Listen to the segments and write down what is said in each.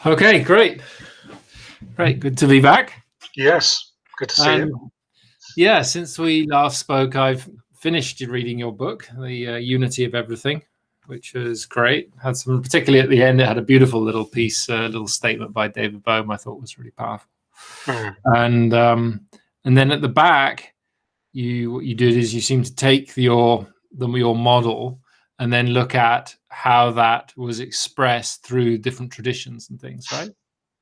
Okay, great. Great, good to be back. Yes, good to see you. Yeah, since we last spoke, I've finished reading your book, The Unity of Everything, which was great. Had some, particularly at the end, it had a beautiful little piece, little statement by David Bohm I thought was really powerful. And then at the back, what you did is you seemed to take your model and then look at how that was expressed through different traditions and things, right?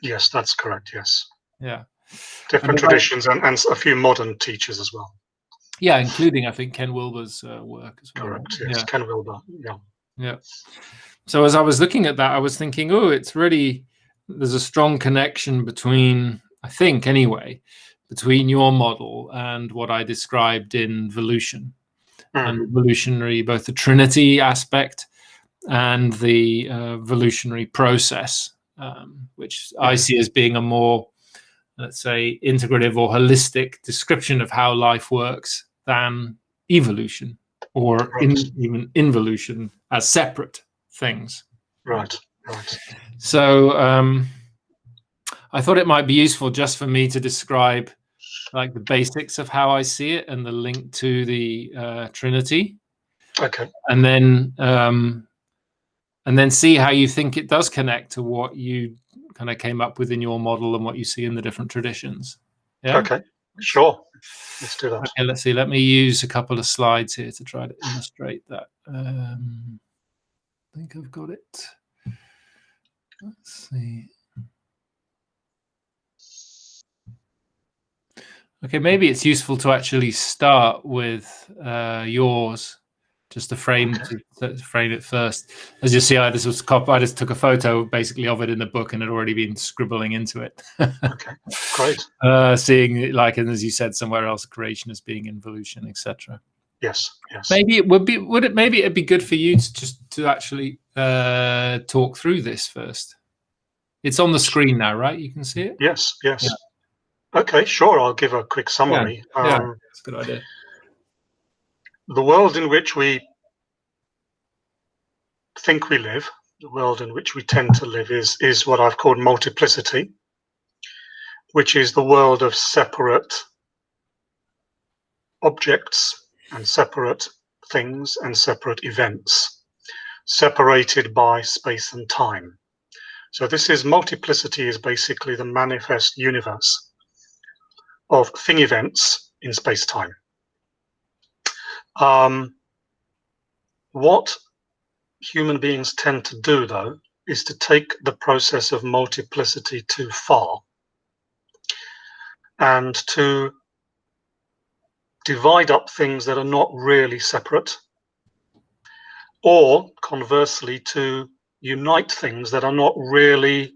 Yes, that's correct. Yes. Yeah. Different traditions and a few modern teachers as well. Yeah, including, I think, Ken Wilber's work as well. Correct, right? yes. Yeah. Ken Wilber, yeah. Yeah. So as I was looking at that, I was thinking, oh, it's really, there's a strong connection between, I think anyway, between your model and what I described in Volution. And evolutionary, both the Trinity aspect and the evolutionary process, which I see as being a more, let's say, integrative or holistic description of how life works than evolution or even involution as separate things. Right. So I thought it might be useful just for me to describe like the basics of how I see it and the link to the Trinity. Okay. And then see how you think it does connect to what you kind of came up with in your model and what you see in the different traditions. Yeah. Okay. Sure. Let's do that. Okay, let's see. Let me use a couple of slides here to try to illustrate that. I think I've got it. Let's see. Okay, maybe it's useful to actually start with yours, just to frame it first. As you see, I just took a photo basically of it in the book and had already been scribbling into it. Okay, great. Seeing it like, and as you said somewhere else, creation as being involution, etc. Yes. Maybe it would be. Maybe it'd be good for you to actually talk through this first. It's on the screen now, right? You can see it. Yes. Yeah. Okay, sure. I'll give a quick summary. Yeah, that's a good idea. The world in which we think we live, the world in which we tend to live, is what I've called multiplicity, which is the world of separate objects and separate things and separate events, separated by space and time. So this is multiplicity is basically the manifest universe of thing events in space-time. What human beings tend to do, though, is to take the process of multiplicity too far and to divide up things that are not really separate, or conversely, to unite things that are not really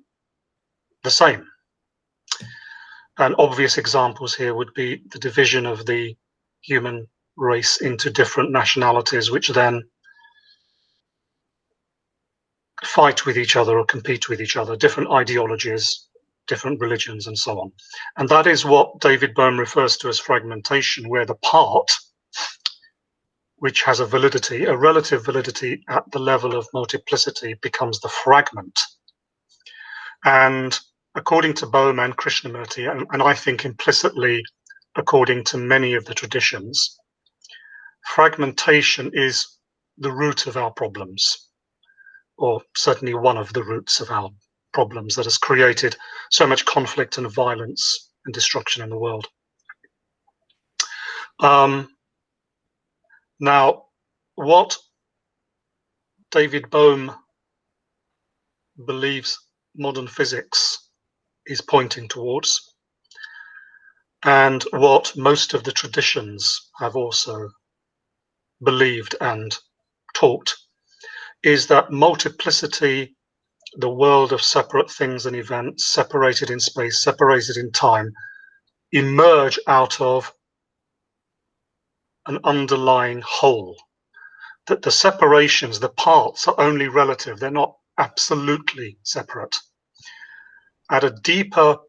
the same. And obvious examples here would be the division of the human race into different nationalities, which then fight with each other or compete with each other, different ideologies, different religions, and so on. And that is what David Bohm refers to as fragmentation, where the part, which has a validity, a relative validity at the level of multiplicity, becomes the fragment. And according to Bohm and Krishnamurti, and I think implicitly according to many of the traditions, fragmentation is the root of our problems, or certainly one of the roots of our problems that has created so much conflict and violence and destruction in the world. Now, what David Bohm believes modern physics is pointing towards, and what most of the traditions have also believed and taught, is that multiplicity, the world of separate things and events, separated in space, separated in time, emerge out of an underlying whole. That the separations, the parts, are only relative, they're not absolutely separate. At a deeper,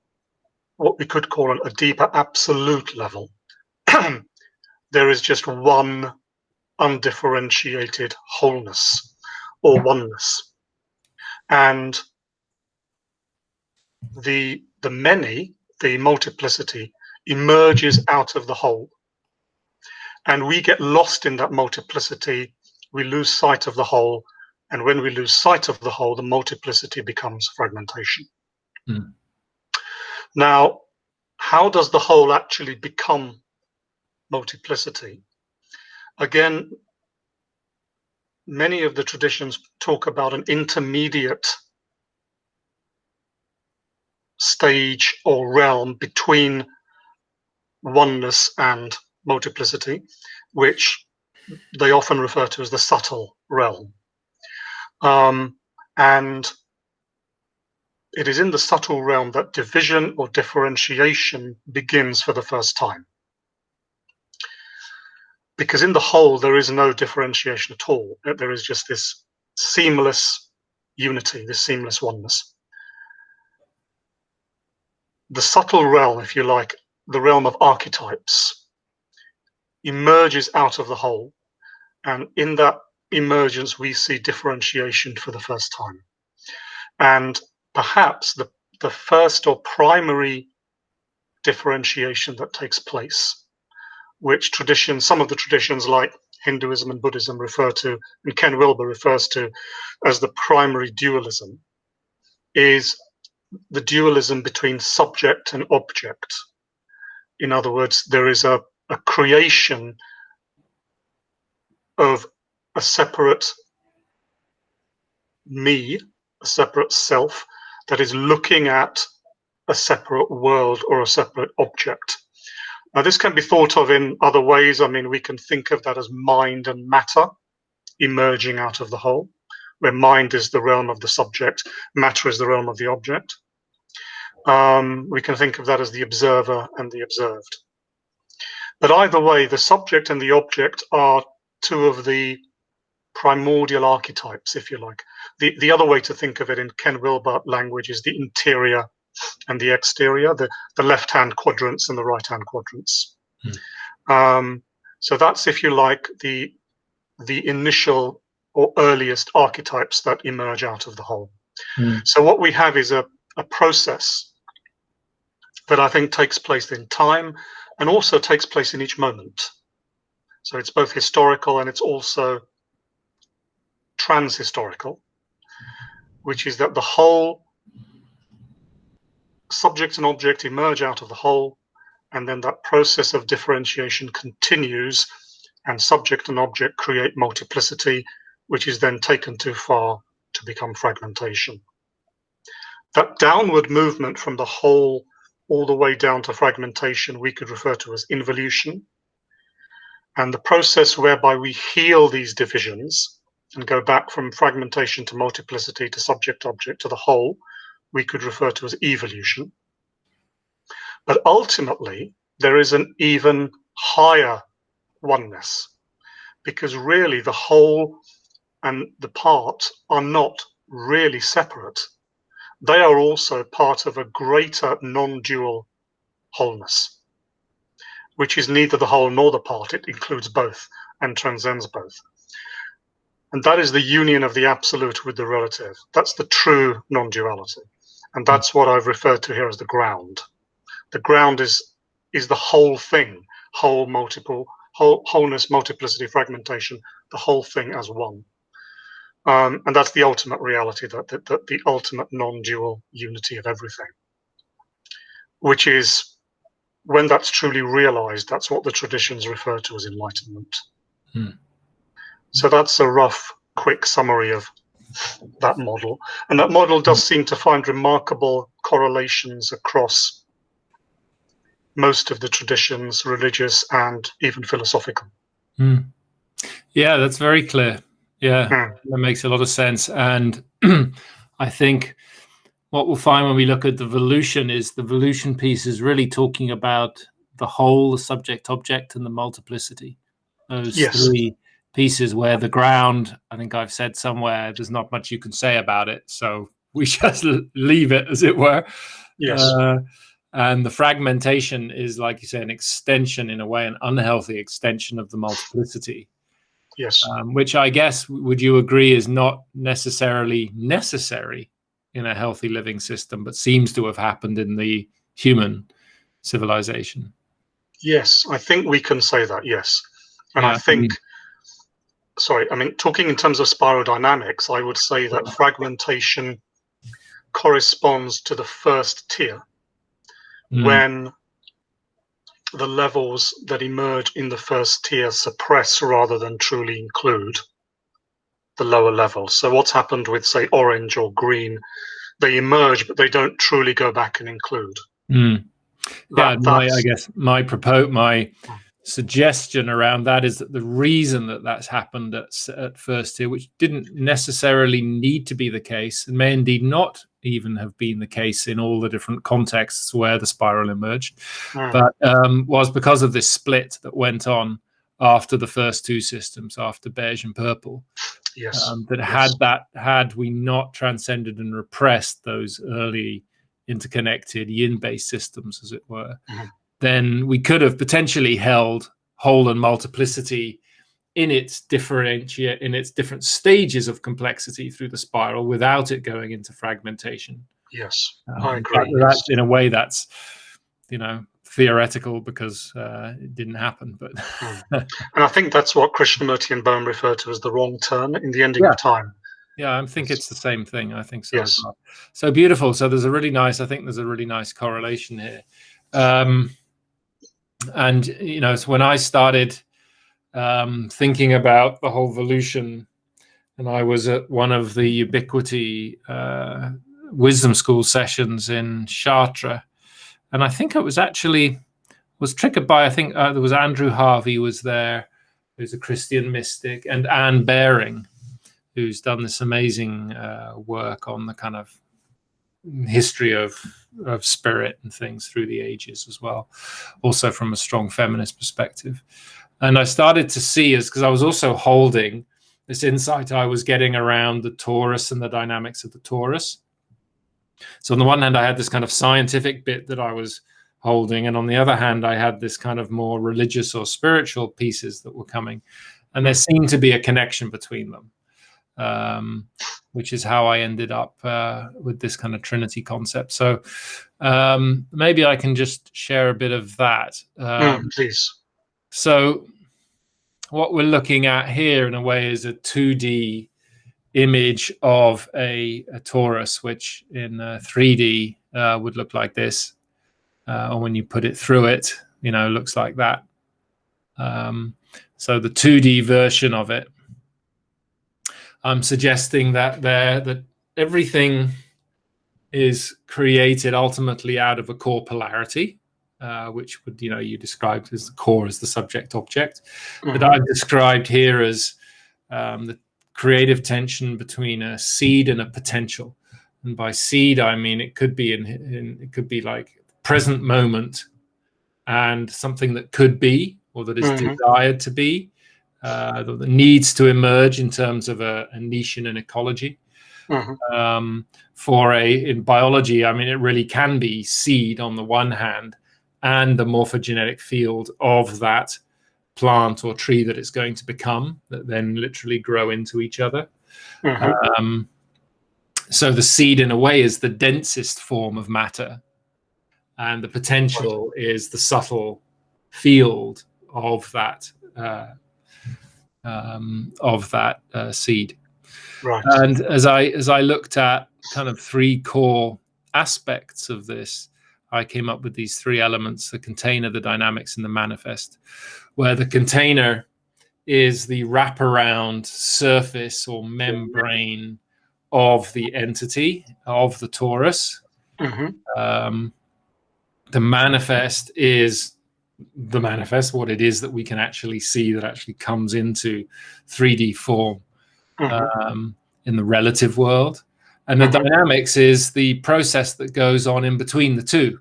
what we could call a deeper absolute level, there is just one undifferentiated wholeness or oneness. And the many, the multiplicity, emerges out of the whole, and we get lost in that multiplicity. We lose sight of the whole, and when we lose sight of the whole, the multiplicity becomes fragmentation. Mm. Now, how does the whole actually become multiplicity? Again, many of the traditions talk about an intermediate stage or realm between oneness and multiplicity, which they often refer to as the subtle realm. And it is in the subtle realm that division or differentiation begins for the first time. Because in the whole, there is no differentiation at all. There is just this seamless unity, this seamless oneness. The subtle realm, if you like, the realm of archetypes, emerges out of the whole. And in that emergence, we see differentiation for the first time. And perhaps the first or primary differentiation that takes place, which traditions, some of the traditions like Hinduism and Buddhism refer to, and Ken Wilber refers to as the primary dualism, is the dualism between subject and object. In other words, there is a creation of a separate me, a separate self, that is looking at a separate world or a separate object. Now, this can be thought of in other ways. I mean, we can think of that as mind and matter emerging out of the whole, where mind is the realm of the subject, matter is the realm of the object. We can think of that as the observer and the observed. But either way, the subject and the object are two of the primordial archetypes, if you like. The other way to think of it in Ken Wilber language is the interior and the exterior, the left-hand quadrants and the right-hand quadrants. So that's, if you like, the initial or earliest archetypes that emerge out of the whole. So what we have is a process that I think takes place in time and also takes place in each moment. So it's both historical and it's also transhistorical, which is that the whole, subject and object emerge out of the whole, and then that process of differentiation continues, and subject and object create multiplicity, which is then taken too far to become fragmentation. That downward movement from the whole all the way down to fragmentation we could refer to as involution, and the process whereby we heal these divisions and go back from fragmentation to multiplicity to subject-object to the whole, we could refer to as evolution. But ultimately, there is an even higher oneness, because really the whole and the part are not really separate. They are also part of a greater non-dual wholeness, which is neither the whole nor the part. It includes both and transcends both. And that is the union of the absolute with the relative. That's the true non-duality. And that's what I've referred to here as the ground. The ground is the whole thing, wholeness, multiplicity, fragmentation, the whole thing as one. And that's the ultimate reality, the ultimate non-dual unity of everything, which is, when that's truly realized, that's what the traditions refer to as enlightenment. So that's a rough, quick summary of that model. And that model does seem to find remarkable correlations across most of the traditions, religious and even philosophical. Yeah, that's very clear. Yeah, that makes a lot of sense. And I think what we'll find when we look at the Volution is the Volution piece is really talking about the whole, the subject, object, and the multiplicity. Those three pieces where the ground, I think I've said somewhere, there's not much you can say about it. So we just leave it, as it were. Yes. And the fragmentation is, like you say, an extension, in a way, an unhealthy extension of the multiplicity. Yes. Which I guess, would you agree, is not necessarily necessary in a healthy living system, but seems to have happened in the human civilization. Yes, I think we can say that, yes. And Yeah, I think, sorry, I mean, talking in terms of spiral dynamics, I would say that fragmentation corresponds to the first tier, when the levels that emerge in the first tier suppress rather than truly include the lower levels. So what's happened with, say, orange or green, they emerge, but they don't truly go back and include. Yeah, I guess my suggestion around that is that the reason that that's happened at first tier, which didn't necessarily need to be the case, and may indeed not even have been the case in all the different contexts where the spiral emerged, but was because of this split that went on after the first two systems, after beige and purple. Yes. Had we not transcended and repressed those early interconnected yin-based systems, as it were, then we could have potentially held whole and multiplicity in its different stages of complexity through the spiral without it going into fragmentation. Yes, I agree. In a way, that's theoretical because it didn't happen. But and I think that's what Krishnamurti and Bohm refer to as the wrong turn in the ending of time. Yeah, I think it's the same thing. I think so. Yes. As well. So beautiful. So there's a really nice correlation here. And so when I started thinking about the whole Volution, and I was at one of the Ubiquity wisdom school sessions in Chartres, and I think it was triggered by, I think there was Andrew Harvey was there, who's a Christian mystic, and Anne Baring, who's done this amazing work on the kind of history of spirit and things through the ages as well, also from a strong feminist perspective. And I started to see, because I was also holding this insight I was getting around the torus and the dynamics of the torus. So on the one hand, I had this kind of scientific bit that I was holding, and on the other hand, I had this kind of more religious or spiritual pieces that were coming, and there seemed to be a connection between them, which is how I ended up with this kind of Trinity concept. So maybe I can just share a bit of that. Please. So what we're looking at here in a way is a 2D image of a torus, which in 3D would look like this. Or when you put it through it, looks like that. So the 2D version of it, I'm suggesting that everything is created ultimately out of a core polarity, which would, you described as the core as the subject object, that I've described here as the creative tension between a seed and a potential. And by seed, I mean it could be it could be like present moment and something that could be, or that is desired to be, that needs to emerge in terms of a niche in an ecology. In biology, I mean, it really can be seed on the one hand and the morphogenetic field of that plant or tree that it's going to become, that then literally grow into each other. So the seed, in a way, is the densest form of matter, and the potential is the subtle field of that seed. Right. And as I looked at kind of three core aspects of this, I came up with these three elements: the container, the dynamics, and the manifest, where the container is the wraparound surface or membrane of the entity, of the torus. The manifest is the manifest, what it is that we can actually see, that actually comes into 3D form in the relative world. And the dynamics is the process that goes on in between the two.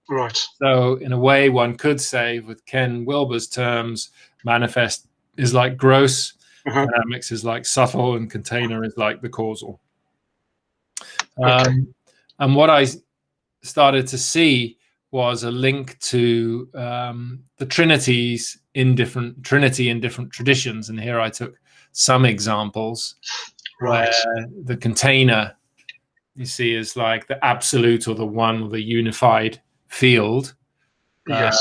Right. So in a way, one could say, with Ken Wilber's terms, manifest is like gross, dynamics is like subtle, and container is like the causal. And what I started to see was a link to the trinities in different traditions. And here I took some examples where the container you see as like the absolute or the one or the unified field. Yes.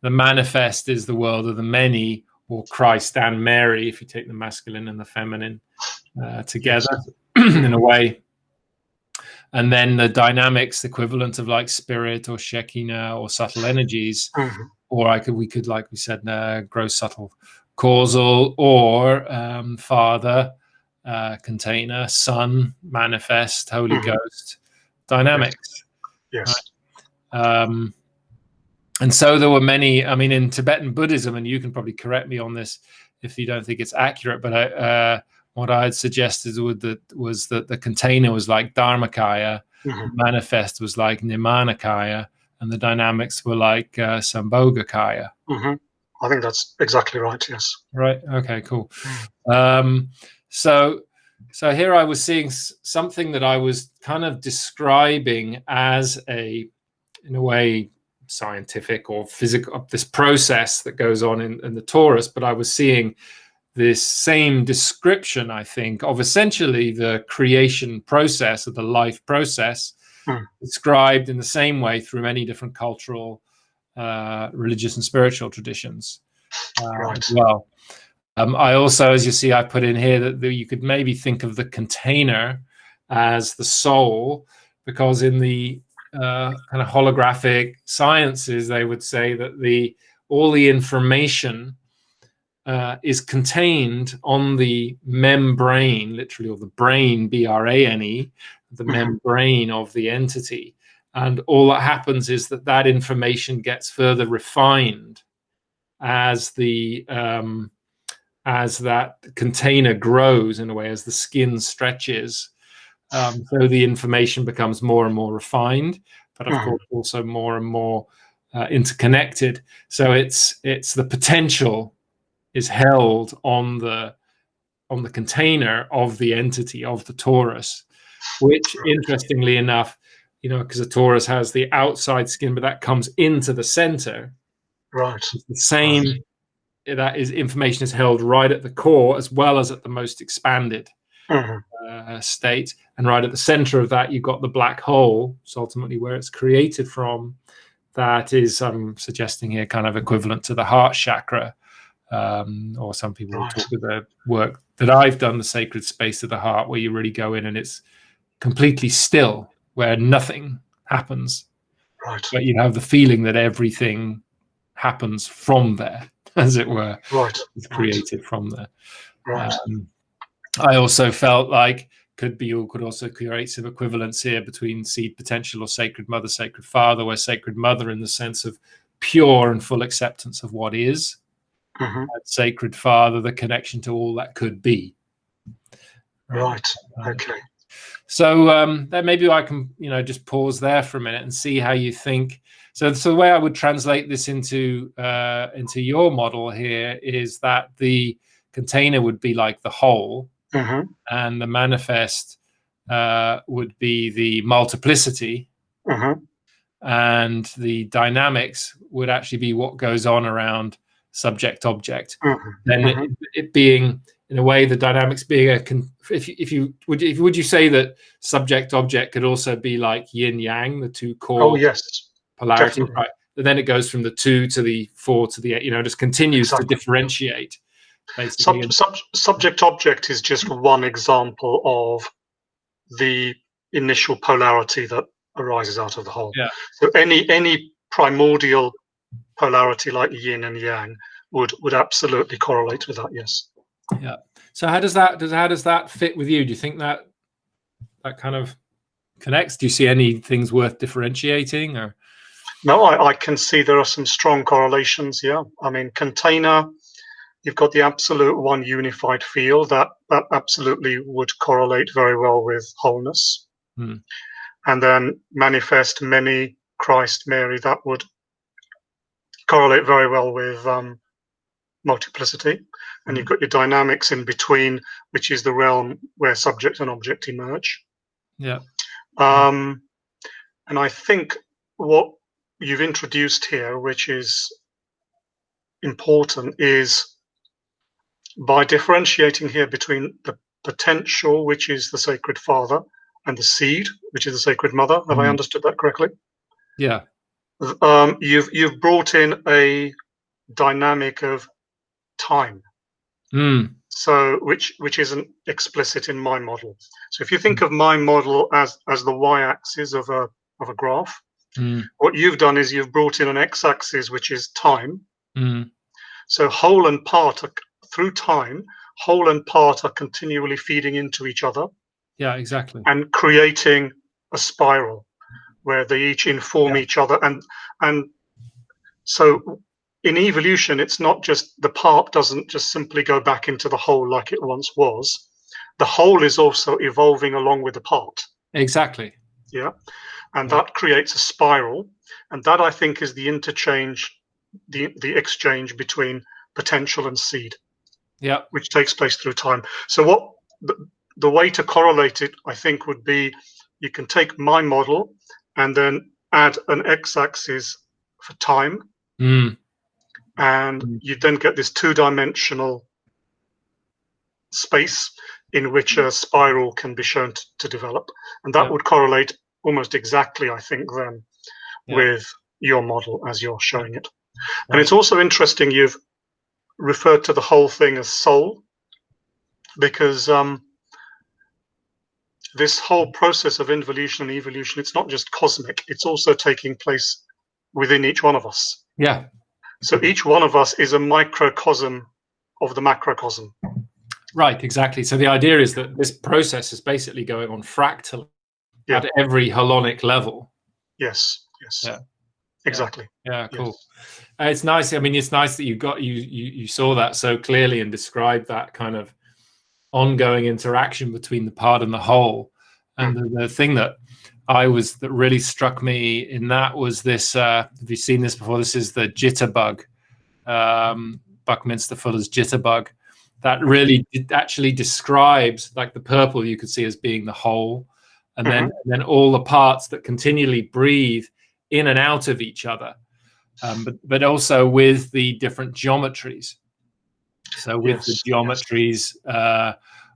The manifest is the world of the many, or Christ and Mary, if you take the masculine and the feminine together, yes. In a way. And then the dynamics, equivalent of like spirit or Shekinah or subtle energies, or we could, like we said, gross, subtle, causal, or Father, container, Son, manifest, Holy Ghost, dynamics. Yes. Right? And so there were many, I mean, in Tibetan Buddhism, and you can probably correct me on this if you don't think it's accurate, but what I had suggested was that the container was like Dharmakaya, the manifest was like Nimanakaya, and the dynamics were like Sambhogakaya. I think that's exactly right, yes. Right, okay, cool. So here I was seeing something that I was kind of describing as in a way, scientific or physical, this process that goes on in the torus, but I was seeing this same description, I think, of essentially the creation process, of the life process, described in the same way through many different cultural, religious and spiritual traditions as well. I also, as you see, I put in here that you could maybe think of the container as the soul, because in the kind of holographic sciences, they would say that all the information is contained on the membrane, literally, or the brain, B-R-A-N-E, the membrane of the entity. And all that happens is that information gets further refined as that container grows, in a way, as the skin stretches. So the information becomes more and more refined, but of course also more and more interconnected. So it's the potential is held on the container of the entity, of the torus, which, interestingly enough, because the torus has the outside skin, but that comes into the center. Right. It's the same. That is, information is held right at the core as well as at the most expanded state, and right at the center of that you've got the black hole. It's ultimately where it's created from. That is, I'm suggesting here, kind of equivalent to the heart chakra, or some people will talk with the work that I've done, the sacred space of the heart, where you really go in and it's completely still, where nothing happens, but you have the feeling that everything happens from there, as it were. It's created from there. I also felt like you could also create some equivalence here between seed potential or sacred mother, sacred father, where sacred mother in the sense of pure and full acceptance of what is, and sacred father, the connection to all that could be. Okay. So then maybe I can, just pause there for a minute and see how you think. So the way I would translate this into your model here is that the container would be like the whole, and the manifest would be the multiplicity, and the dynamics would actually be what goes on around subject object. Then it being, in a way, the dynamics being would you say that subject object could also be like yin yang, the two core polarities, right? But then it goes from the 2 to the 4 to the 8, just continues to differentiate, basically. Subject object is just one example of the initial polarity that arises out of the whole. So any primordial polarity like yin and yang would absolutely correlate with that. Yes. Yeah. So how does that fit with you? Do you think that kind of connects? Do you see any things worth differentiating? Or no, I can see there are some strong correlations. Yeah, I mean, container, you've got the absolute one unified field that absolutely would correlate very well with wholeness. And then manifest, many, Christ, Mary, that would correlate very well with multiplicity. And you've got your dynamics in between, which is the realm where subject and object emerge. And I think what you've introduced here, which is important, is by differentiating here between the potential, which is the Sacred Father, and the seed, which is the Sacred Mother. Have I understood that correctly? Yeah. You've brought in a dynamic of time, so which isn't explicit in my model. So if you think of my model as the y-axis of a graph, what you've done is you've brought in an x-axis, which is time. So whole and part are, through time, whole and part are continually feeding into each other. Yeah, exactly. And creating a spiral where they each inform each other. And so in evolution, it's not just the part doesn't just simply go back into the whole like it once was. The whole is also evolving along with the part. Exactly. Yeah. And that creates a spiral. And that, I think, is the interchange, the exchange between potential and seed. Yeah. Which takes place through time. So what the way to correlate it, I think, would be you can take my model and then add an x-axis for time. And you then get this two-dimensional space in which a spiral can be shown to develop. And that would correlate almost exactly, I think, then with your model as you're showing it. And it's also interesting you've referred to the whole thing as soul, because this whole process of involution and evolution, it's not just cosmic, it's also taking place within each one of us. Yeah. So each one of us is a microcosm of the macrocosm. Right, exactly. So the idea is that this process is basically going on fractally at every holonic level. Yes, yes. Yeah. Exactly. Yeah, cool. Yes. It's nice. I mean, it's nice that you saw that so clearly and described that kind of ongoing interaction between the part and the whole. And the thing that really struck me in that was this, have you seen this before? This is the jitterbug, Buckminster Fuller's jitterbug. That really actually describes, like, the purple you could see as being the whole, and then all the parts that continually breathe in and out of each other, but also with the different geometries. So with the geometries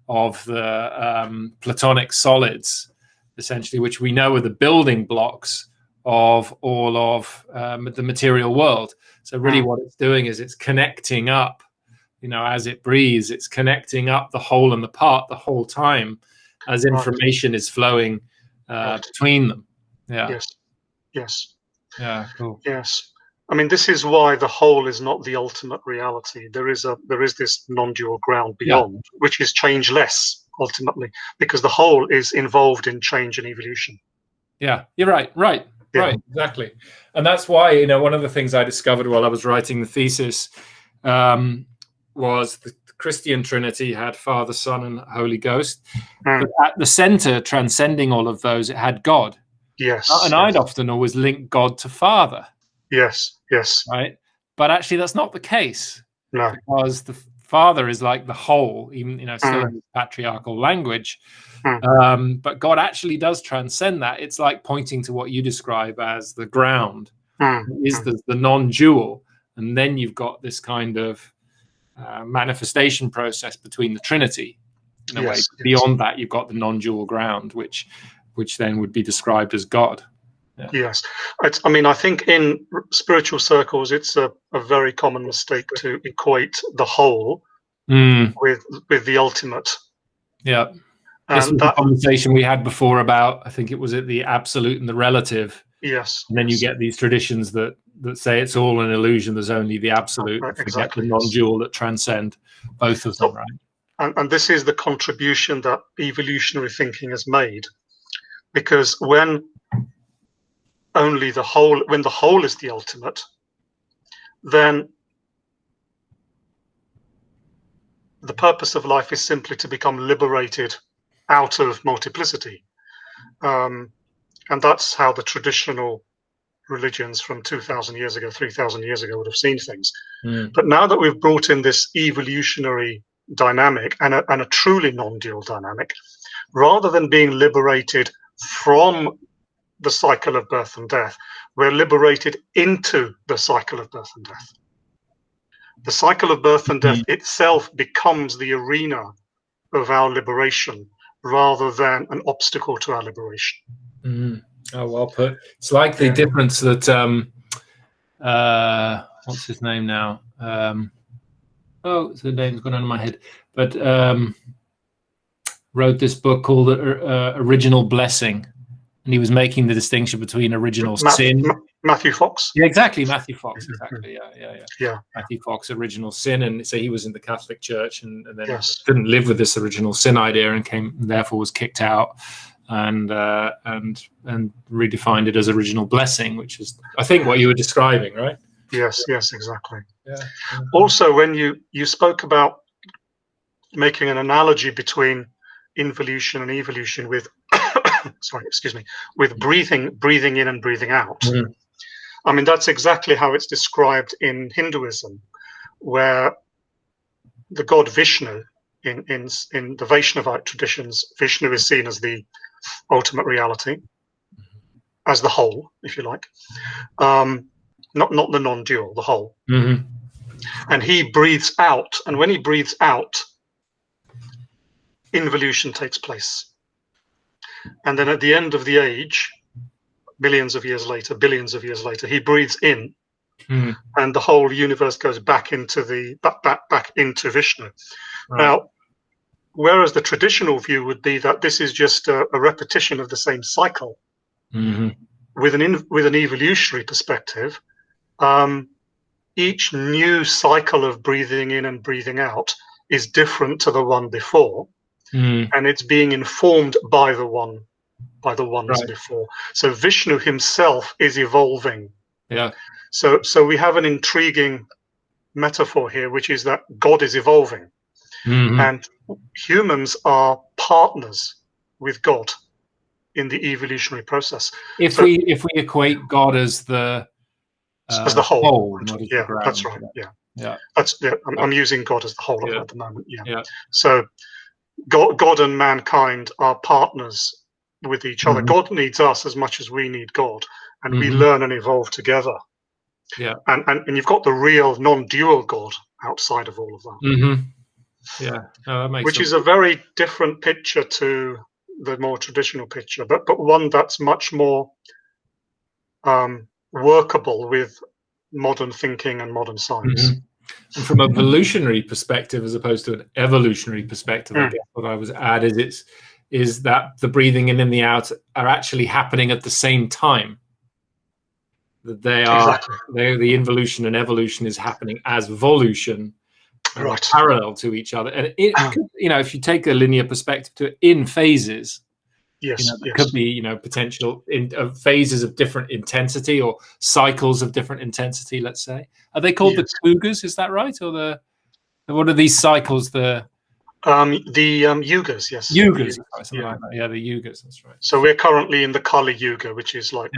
of the Platonic solids, essentially, which we know are the building blocks of all of the material world. So really what it's doing is it's connecting up, as it breathes, it's connecting up the whole and the part the whole time as information is flowing between them. Yeah. Yes. Yes. Yeah, cool. Yes. I mean, this is why the whole is not the ultimate reality. There is this non-dual ground beyond, which is changeless ultimately, because the whole is involved in change and evolution. Yeah, you're right, exactly. And that's why, one of the things I discovered while I was writing the thesis was the Christian Trinity had Father, Son, and Holy Ghost. But at the center, transcending all of those, it had God. Yes. And I'd often always link God to Father. Yes, yes. Right? But actually, that's not the case. No. Because the Father is like the whole, even, still in patriarchal language. But God actually does transcend that. It's like pointing to what you describe as the ground, is the non-dual. And then you've got this kind of manifestation process between the Trinity. In a way, beyond that, you've got the non-dual ground, which then would be described as God. Yeah. Yes. I think in spiritual circles, it's a very common mistake to equate the whole with the ultimate. Yeah. This was the conversation we had before about, I think it was the absolute and the relative. Yes. And then you get these traditions that say it's all an illusion. There's only the absolute. Right, exactly. The non-dual that transcend both of them, right? And this is the contribution that evolutionary thinking has made. Because when the whole is the ultimate, then the purpose of life is simply to become liberated out of multiplicity. And that's how the traditional religions from 2,000 years ago, 3,000 years ago would have seen things. But now that we've brought in this evolutionary dynamic and a truly non-dual dynamic, rather than being liberated from the cycle of birth and death, we're liberated into the cycle of birth and death. The cycle of birth and death itself becomes the arena of our liberation, rather than an obstacle to our liberation. Mm. Oh, well put. It's like the difference that what's his name now? Oh, the name's gone out of my head. But wrote this book called Original Blessing, and he was making the distinction between original sin. Matthew Fox. Yeah, exactly. Matthew Fox. Exactly. Yeah. Matthew Fox, original sin, and so he was in the Catholic Church, and then couldn't live with this original sin idea, and therefore was kicked out, and redefined it as original blessing, which is, I think, what you were describing, right? Yes, exactly. Yeah. Also, when you spoke about making an analogy between involution and evolution with with breathing in and breathing out. Mm-hmm. I mean, that's exactly how it's described in Hinduism, where the god Vishnu, in the Vaishnavite traditions, Vishnu is seen as the ultimate reality, as the whole, if you like, not the non-dual, the whole. Mm-hmm. And he breathes out, and when he breathes out, involution takes place. And then at the end of the age, billions of years later, he breathes in, and the whole universe goes back into Vishnu. Right. Now, whereas the traditional view would be that this is just a repetition of the same cycle, with an evolutionary perspective, each new cycle of breathing in and breathing out is different to the one before, and it's being informed by the ones before. So Vishnu himself is evolving. Yeah. So we have an intriguing metaphor here, which is that God is evolving, and humans are partners with God in the evolutionary process. If we equate God as the whole, not as yeah, the ground. that's right. Yeah. I'm using God as the whole at the moment. Yeah. So God and mankind are partners with each other. God needs us as much as we need God, and we learn and evolve together. Yeah. And you've got the real non-dual God outside of all of that. Yeah. No, that makes which is a very different picture to the more traditional picture, but one that's much more workable with modern thinking and modern science. And from a evolutionary perspective, as opposed to an evolutionary perspective, I guess what I was add is that the breathing in and the out are actually happening at the same time. That they are the involution and evolution is happening as volution, right, parallel to each other. And if you take a linear perspective to it, in phases, there could be potential phases of different intensity or cycles of different intensity. Let's say, are they called the Kugas? Is that right, or what are these cycles? The yugas, yes. Yugas, something like that. Yeah, the yugas. That's right. So we're currently in the Kali Yuga, which is like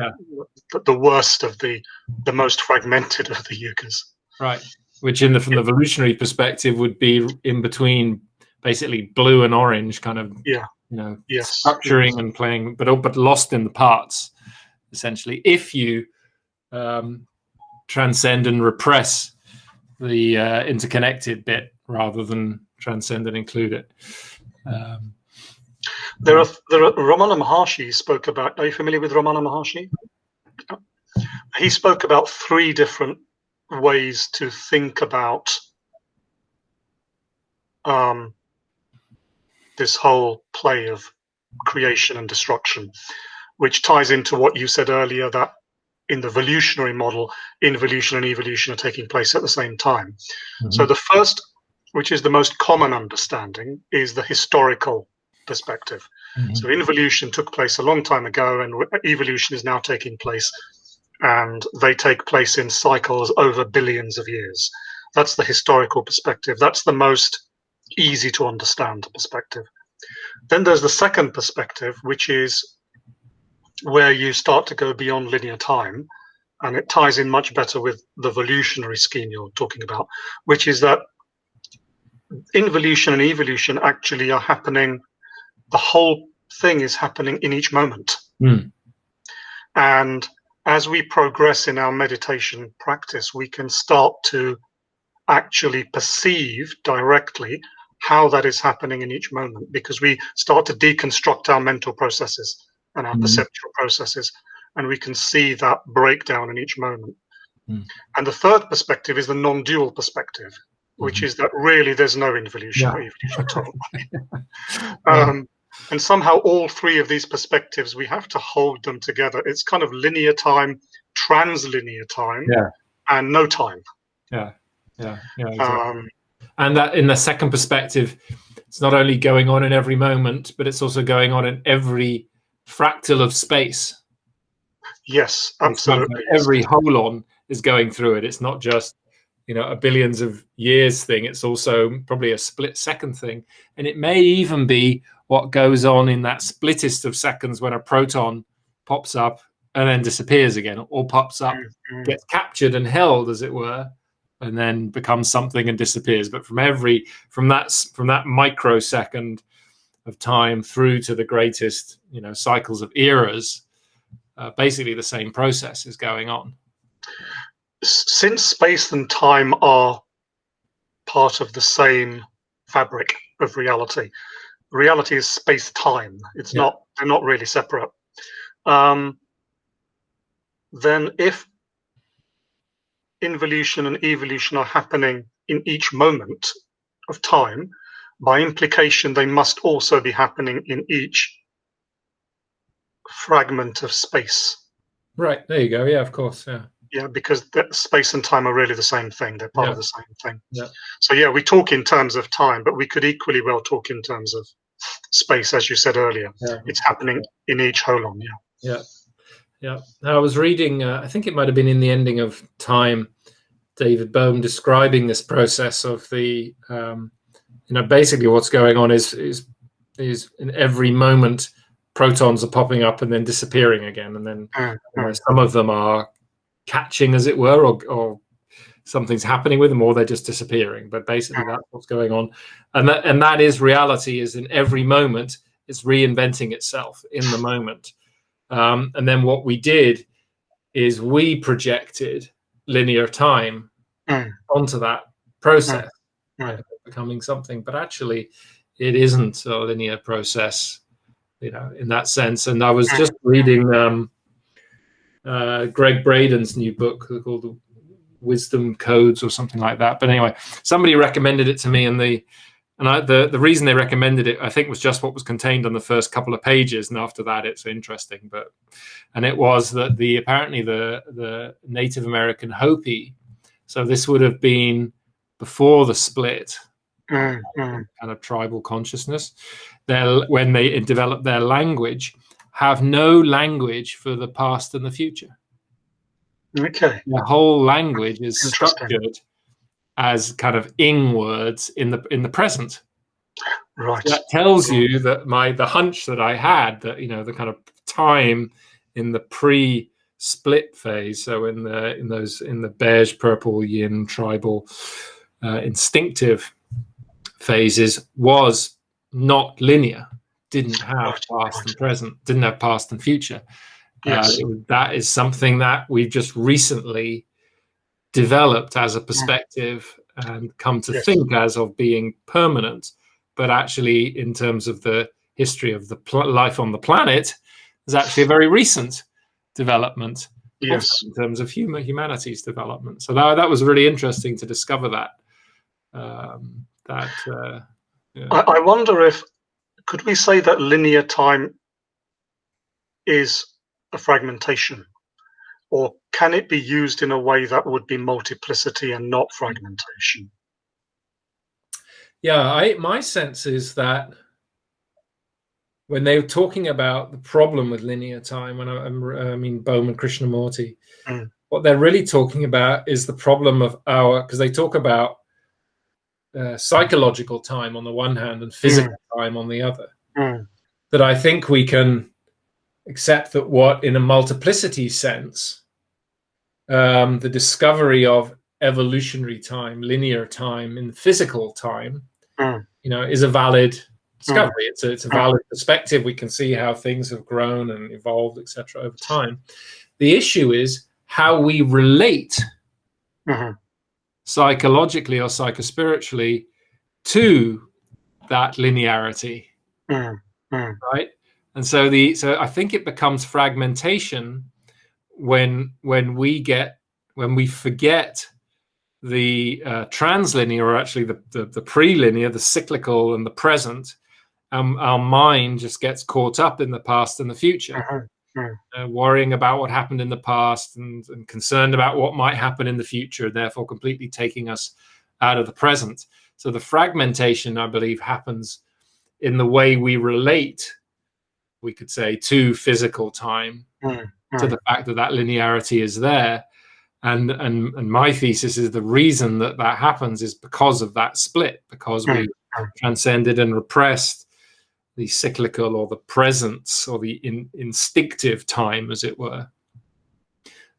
the worst of the most fragmented of the yugas. Right. Which, from the evolutionary perspective, would be in between, basically blue and orange, kind of. Structuring and playing, but lost in the parts, essentially. If you transcend and repress the interconnected bit rather than transcend and include it. There are Ramana Maharshi spoke about. Are you familiar with Ramana Maharshi? He spoke about 3 different ways to think about this whole play of creation and destruction, which ties into what you said earlier, that in the evolutionary model, involution and evolution are taking place at the same time. So the first, which is the most common understanding, is the historical perspective. So involution took place a long time ago, and evolution is now taking place, and they take place in cycles over billions of years. That's the historical perspective. That's the most easy to understand perspective. Then there's the second perspective, which is where you start to go beyond linear time, and it ties in much better with the evolutionary scheme you're talking about, which is that involution and evolution actually are happening. The whole thing is happening in each moment. And as we progress in our meditation practice, we can start to actually perceive directly how that is happening in each moment, because we start to deconstruct our mental processes and our perceptual processes, and we can see that breakdown in each moment. And the third perspective is the non-dual perspective, which is that really there's no involution or evolution at all. And somehow all three of these perspectives, we have to hold them together. It's kind of linear time, translinear time, and no time. Exactly. And that in the second perspective, it's not only going on in every moment, but it's also going on in every fractal of space. Yes, absolutely. Every holon is going through it. It's not just, a billions of years thing. It's also probably a split second thing. And it may even be what goes on in that splittest of seconds when a proton pops up and then disappears again, or pops up, gets captured and held, as it were, and then becomes something and disappears. But from that microsecond of time through to the greatest, cycles of eras, basically the same process is going on. Since space and time are part of the same fabric of reality, reality is space-time. It's not; they're not really separate. Then, if involution and evolution are happening in each moment of time, by implication, they must also be happening in each fragment of space. Right, there you go. Yeah, of course. Yeah, because space and time are really the same thing. They're part of the same thing. So we talk in terms of time, but we could equally well talk in terms of space, as you said earlier. It's happening in each holon. Yeah. I was reading, I think it might have been in The Ending of Time, David Bohm describing this process of the, basically what's going on is in every moment, protons are popping up and then disappearing again. And then some of them are catching, as it were, or something's happening with them, or they're just disappearing. But basically that's what's going on. And that is reality, is in every moment, it's reinventing itself in the moment. And then what we did is we projected linear time onto that process, becoming something. But actually, it isn't a linear process, in that sense. And I was just reading Greg Braden's new book called Wisdom Codes or something like that. But anyway, somebody recommended it to me, and the reason they recommended it, I think, was just what was contained on the first couple of pages, and after that, it's interesting. And it was that apparently the Native American Hopi, so this would have been before the split, kind of tribal consciousness. When they developed their language, have no language for the past and the future. Okay. The whole language is structured as kind of ing words in the present. Right. So that tells you that the hunch that I had, that the kind of time in the pre-split phase, so in the beige, purple, yin, tribal, instinctive phases, was not linear. Didn't have past and present. Didn't have past and future. Yes. That is something that we've just recently developed as a perspective and come to think as of being permanent, but actually in terms of the history of the life on the planet is actually a very recent development. Yes. In terms of humanity's development. So that was really interesting to discover that. I wonder could we say that linear time is a fragmentation? Or can it be used in a way that would be multiplicity and not fragmentation? Yeah, my sense is that when they were talking about the problem with linear time, I mean Bohm and Krishnamurti, what they're really talking about is the problem of because they talk about psychological time on the one hand and physical time on the other. That I think we can accept that in a multiplicity sense, the discovery of evolutionary time, linear time in physical time, is a valid discovery. It's a valid perspective. We can see how things have grown and evolved, etc., over time. The issue is how we relate psychologically or psychospiritually to that linearity, mm, mm, right? And so I think it becomes fragmentation when we forget the translinear, or actually the prelinear, the cyclical and the present. Our mind just gets caught up in the past and the future, worrying about what happened in the past and concerned about what might happen in the future, therefore completely taking us out of the present. So the fragmentation, I believe, happens in the way we relate, we could say, to physical time, to the fact that linearity is there. And my thesis is the reason that happens is because of that split, because we transcended and repressed the cyclical, or the presence, or the instinctive time, as it were.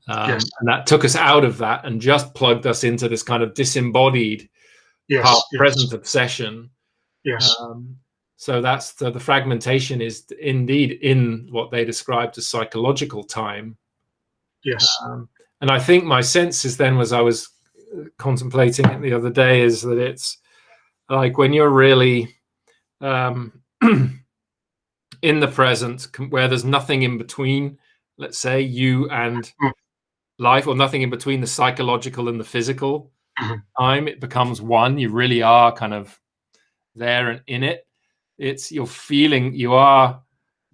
Yes. And that took us out of that and just plugged us into this kind of disembodied present obsession. Yes. So the fragmentation is indeed in what they described as psychological time. Yes. And I think my sense is then, as I was contemplating it the other day, is that it's like when you're really in the present, where there's nothing in between, let's say, you and life, or nothing in between the psychological and the physical time, it becomes one. You really are kind of there and in it. It's you're feeling, you are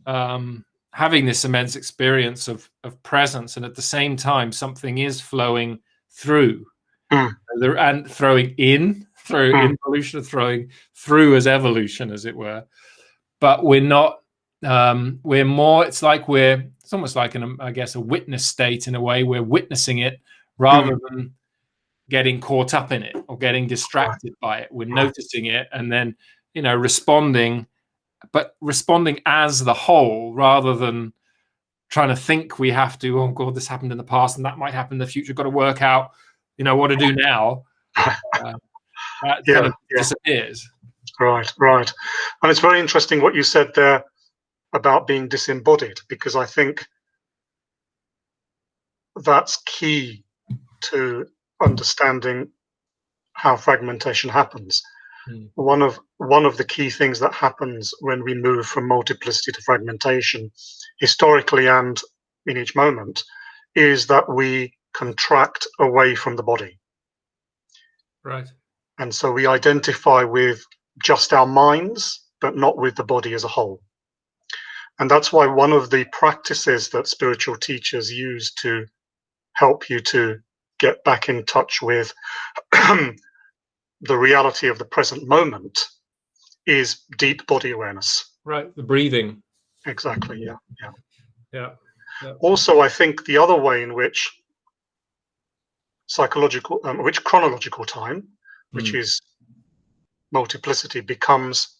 having this immense experience of presence, and at the same time something is flowing through and throwing in through involution, throwing through as evolution, as it were. But we're not, we're more, it's almost like I guess a witness state, in a way. We're witnessing it rather than getting caught up in it or getting distracted by it. We're noticing it and then, responding, but responding as the whole, rather than trying to think we have to, oh God, this happened in the past and that might happen in the future. Got to work out, what to do now. That kind of disappears. Right. And it's very interesting what you said there about being disembodied, because I think that's key to understanding how fragmentation happens. One of the key things that happens when we move from multiplicity to fragmentation, historically and in each moment, is that we contract away from the body. Right. And so we identify with just our minds, but not with the body as a whole. And that's why one of the practices that spiritual teachers use to help you to get back in touch with the reality of the present moment is deep body awareness. Right, the breathing. Exactly, yeah. Also, I think the other way in which chronological time, which is multiplicity, becomes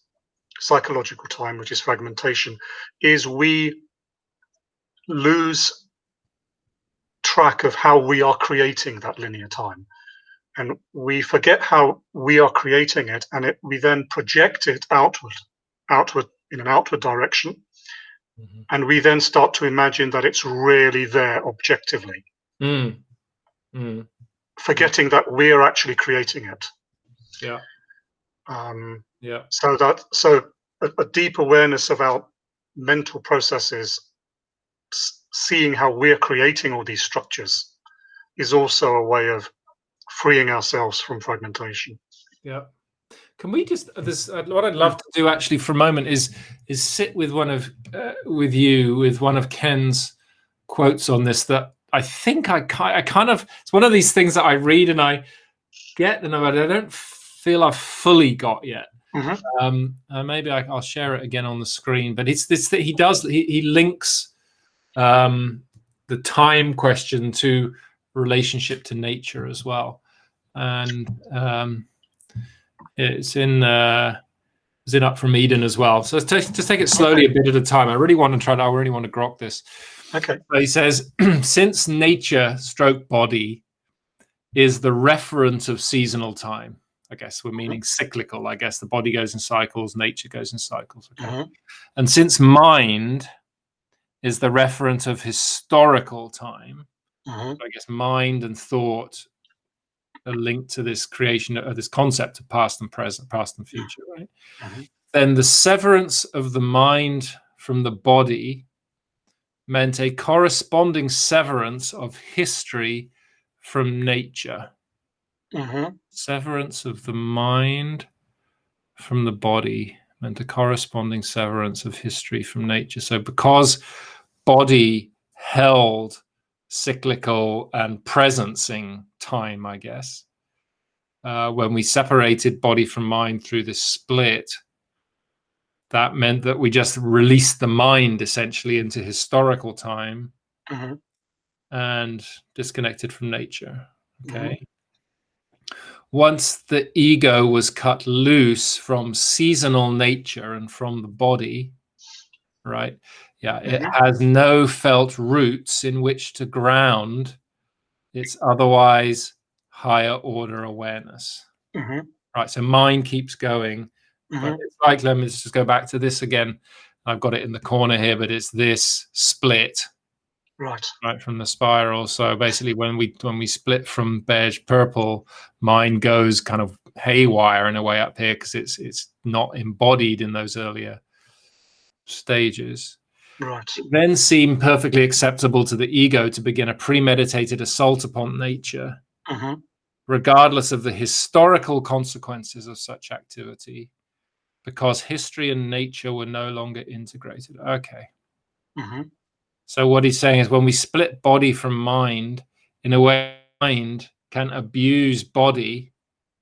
psychological time, which is fragmentation, is we lose track of how we are creating that linear time. And we forget how we are creating it, and we then project it outward in an outward direction. And we then start to imagine that it's really there objectively, forgetting that we're actually creating it. So a deep awareness of our mental processes, seeing how we're creating all these structures, is also a way of freeing ourselves from fragmentation. Can we just what I'd love to do actually for a moment is sit with one of Ken's quotes on this, that I think I kind of, it's one of these things that I read and I get, and I don't feel I've fully got yet. Maybe I'll share it again on the screen, but it's this that he links the time question to relationship to nature as well, and it's in Up from Eden as well. So just take it slowly, a bit at a time. I really want to grok this. Okay. So he says, since nature stroke body is the referent of seasonal time, I guess we're meaning cyclical. I guess the body goes in cycles, nature goes in cycles. Okay. And since mind is the referent of historical time, I guess mind and thought a link to this creation of this concept of past and present, past and future, right? Mm-hmm. Then the severance of the mind from the body meant a corresponding severance of history from nature. Mm-hmm. Severance of the mind from the body meant a corresponding severance of history from nature. So because body held cyclical and presencing time, I guess, when we separated body from mind through this split, that meant that we just released the mind essentially into historical time Mm-hmm. and disconnected from nature. Okay. Mm-hmm. Once the ego was cut loose from seasonal nature and from the body, right? Yeah, it Mm-hmm. has no felt roots in which to ground its otherwise higher order awareness. Mm-hmm. Right. So mind keeps going, but it's like, let me just go back to this again. I've got it in the corner here, but it's this split. Right from the spiral. So basically when we split from beige purple, mind goes kind of haywire in a way up here because it's not embodied in those earlier stages. Right. It then seemed perfectly acceptable to the ego to begin a premeditated assault upon nature, Mm-hmm. regardless of the historical consequences of such activity, because history and nature were no longer integrated. Okay. Mm-hmm. So what he's saying is when we split body from mind, in a way, mind can abuse body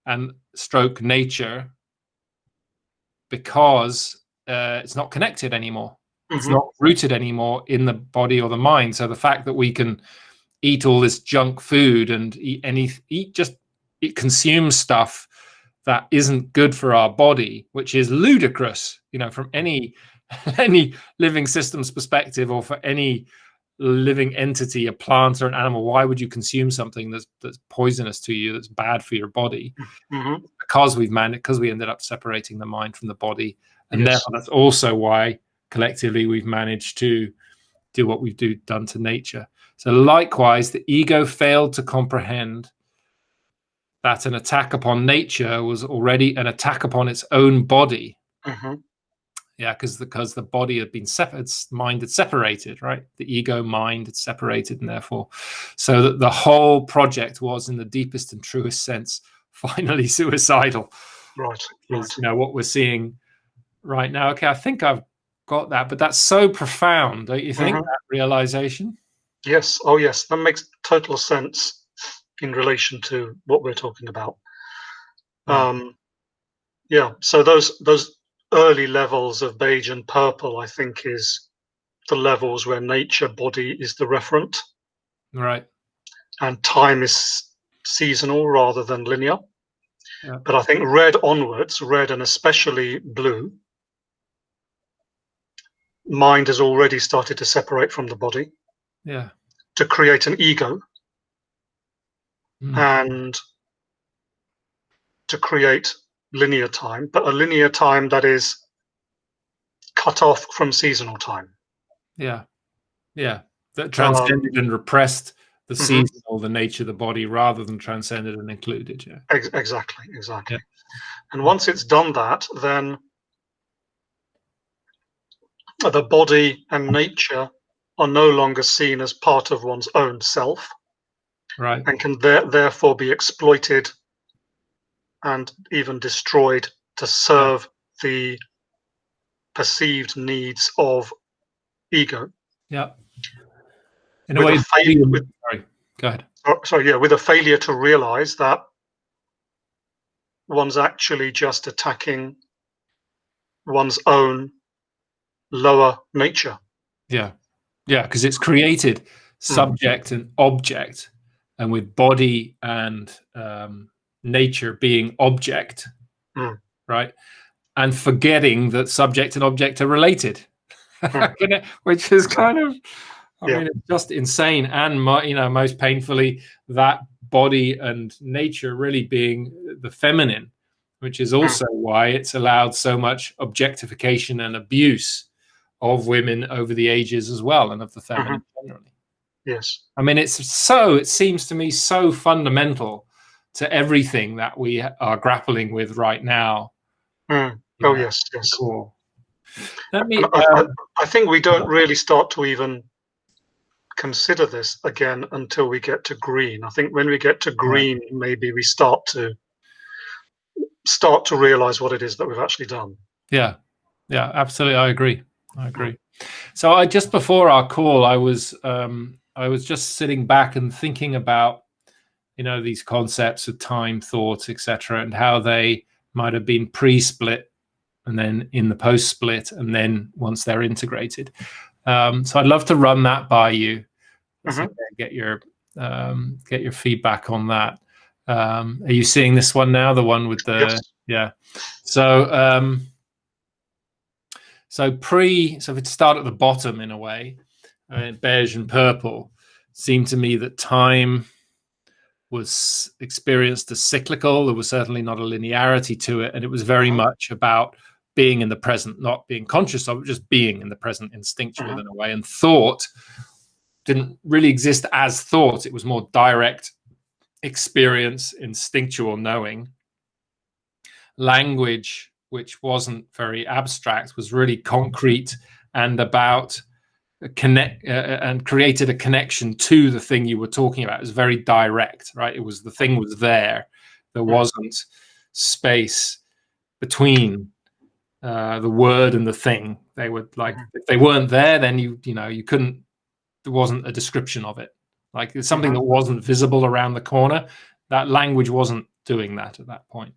and stroke nature because it's not connected anymore. Mm-hmm. It's not rooted anymore in the body or the mind. So the fact that we can eat all this junk food and consume stuff that isn't good for our body, which is ludicrous, from any living systems perspective, or for any living entity, a plant or an animal. Why would you consume something that's poisonous to you, that's bad for your body? Mm-hmm. Because we ended up separating the mind from the body, and Yes. therefore that's also why collectively we've managed to do what we've done to nature. So likewise, the ego failed to comprehend that an attack upon nature was already an attack upon its own body. Mm-hmm. Yeah, because the body had been separated, mind had separated, right? The ego mind had separated, and therefore, so that the whole project was, in the deepest and truest sense, finally suicidal. Right. Is what we're seeing right now. Okay, I think I've got that, but that's so profound, don't you think? Mm-hmm. That realization. Yes. Oh, yes. That makes total sense in relation to what we're talking about. Yeah. Yeah. So those early levels of beige and purple, I think, is the levels where nature body is the referent, Right. and time is seasonal rather than linear. Yeah. But I think red onwards, red and especially blue, mind has already started to separate from the body. Yeah. To create an ego. Mm. And to create linear time, but a linear time that is cut off from seasonal time. Yeah. Yeah. That transcended and repressed the seasonal, the nature of the body, rather than transcended and included. Yeah. Exactly. Yeah. And once it's done that, then the body and nature are no longer seen as part of one's own self, Right. and can therefore be exploited and even destroyed to serve the perceived needs of ego. Yeah. In a way, sorry, go ahead. With a failure to realize that one's actually just attacking one's own lower nature. Yeah. Yeah, because it's created subject and object, and with body and nature being object, right? And forgetting that subject and object are related, which is kind of, I mean, it's just insane. And most painfully, that body and nature really being the feminine, which is also why it's allowed so much objectification and abuse of women over the ages as well, and of the feminine generally. Yes. I mean, it seems to me so fundamental to everything that we are grappling with right now. Mm. You Oh know, yes, yes. cool. Let And me. I think we don't really start to even consider this again until we get to green. I think when we get to green, maybe we start to realize what it is that we've actually done. Yeah, absolutely. I agree. So I just before our call, I was just sitting back and thinking about, you know, these concepts of time, thought, etc., and how they might have been pre-split and then in the post-split, and then once they're integrated. So I'd love to run that by you. So get your feedback on that. Are you seeing this one now? The one with the Yes. Yeah. So so if it start at the bottom in a way, beige and purple, seemed to me that time was experienced as cyclical. There was certainly not a linearity to it, and it was very much about being in the present, not being conscious of it, just being in the present, instinctual in a way. And thought didn't really exist as thought. It was more direct experience, instinctual knowing. Language, which wasn't very abstract, was really concrete and about connect and created a connection to the thing you were talking about. It was very direct, right? It was the thing was there. There wasn't space between the word and the thing. They would like if they weren't there, then you couldn't. There wasn't a description of it. Like it's something that wasn't visible around the corner. That language wasn't doing that at that point.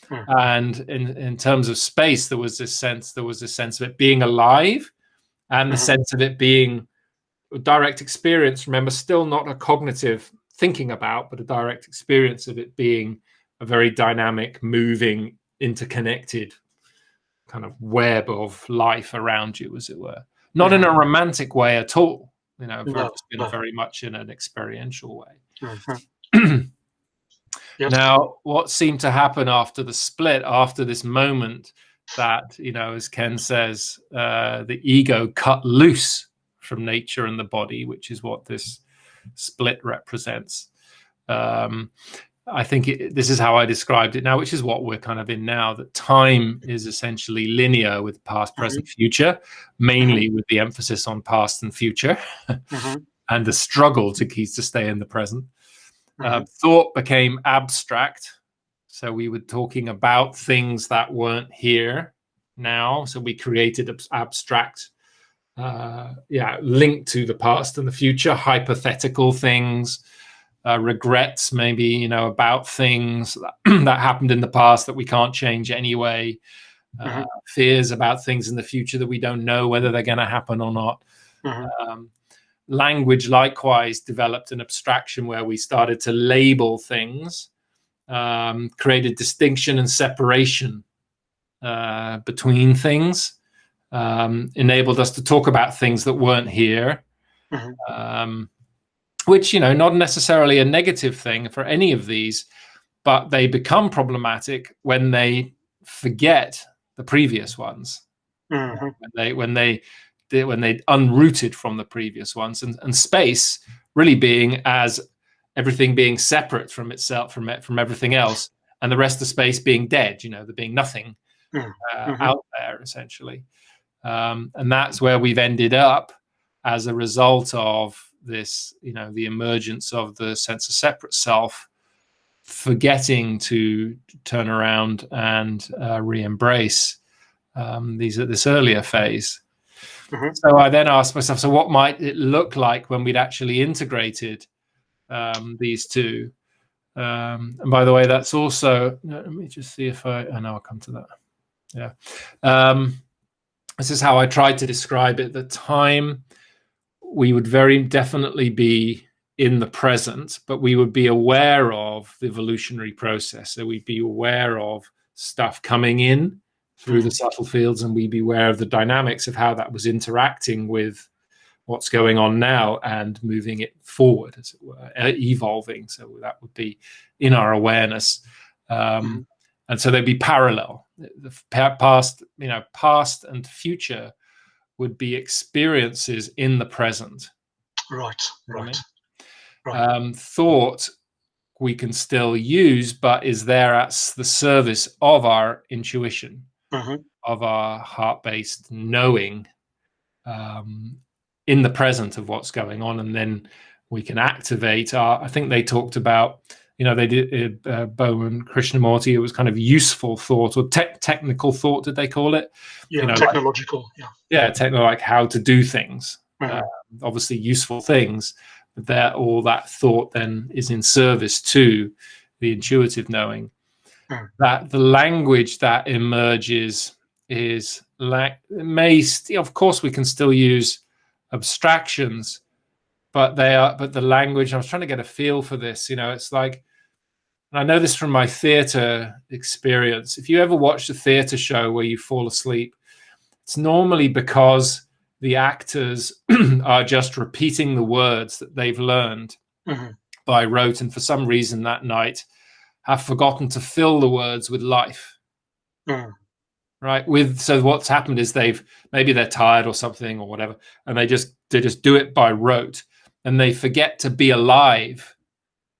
And in terms of space, there was this sense of it being alive, and the sense of it being a direct experience. Remember, still not a cognitive thinking about, but a direct experience of it being a very dynamic, moving, interconnected kind of web of life around you, as it were. Not in a romantic way at all, you know, very much in an experiential way. Yes. Now, what seemed to happen after the split, after this moment that, you know, as Ken says, the ego cut loose from nature and the body, which is what this split represents. I think this is how I described it now, which is what we're kind of in now, that time is essentially linear with past, present, future, mainly with the emphasis on past and future, and the struggle to stay in the present. Thought became abstract. So we were talking about things that weren't here now. So we created abstract, linked to the past and the future, hypothetical things, regrets, maybe, you know, about things that happened in the past that we can't change anyway, fears about things in the future that we don't know whether they're going to happen or not. Language likewise developed an abstraction where we started to label things, created distinction and separation between things, enabled us to talk about things that weren't here, which, you know, not necessarily a negative thing for any of these, but they become problematic when they forget the previous ones, when they unrooted from the previous ones, and space really being as everything being separate from itself, from everything else, and the rest of space being dead, you know, there being nothing out there essentially. And that's where we've ended up as a result of this, you know, the emergence of the sense of separate self, forgetting to turn around and re-embrace this earlier phase. So I then asked myself, so what might it look like when we'd actually integrated these two? And by the way, that's also, let me just see if I know I'll come to that. Yeah. This is how I tried to describe it. The time, we would very definitely be in the present, but we would be aware of the evolutionary process. So we'd be aware of stuff coming in through the subtle fields, and we'd be aware of the dynamics of how that was interacting with what's going on now and moving it forward, as it were, evolving. So that would be in our awareness. And so they'd be parallel. The past and future would be experiences in the present. Right. Thought we can still use, but is there at the service of our intuition, of our heart-based knowing in the present of what's going on. And then we can activate our, I think they talked about, they did Bohm and Krishnamurti, it was kind of useful thought or technical thought, did they call it? Yeah, technological. Like how to do things. Obviously useful things, but all that thought then is in service to the intuitive knowing. That the language that emerges is of course we can still use abstractions, but the language, I was trying to get a feel for this, it's like, and I know this from my theater experience, if you ever watch a theater show where you fall asleep, it's normally because the actors are just repeating the words that they've learned by rote, and for some reason that night have forgotten to fill the words with life. Right? So what's happened is maybe they're tired or something or whatever, and they just do it by rote, and they forget to be alive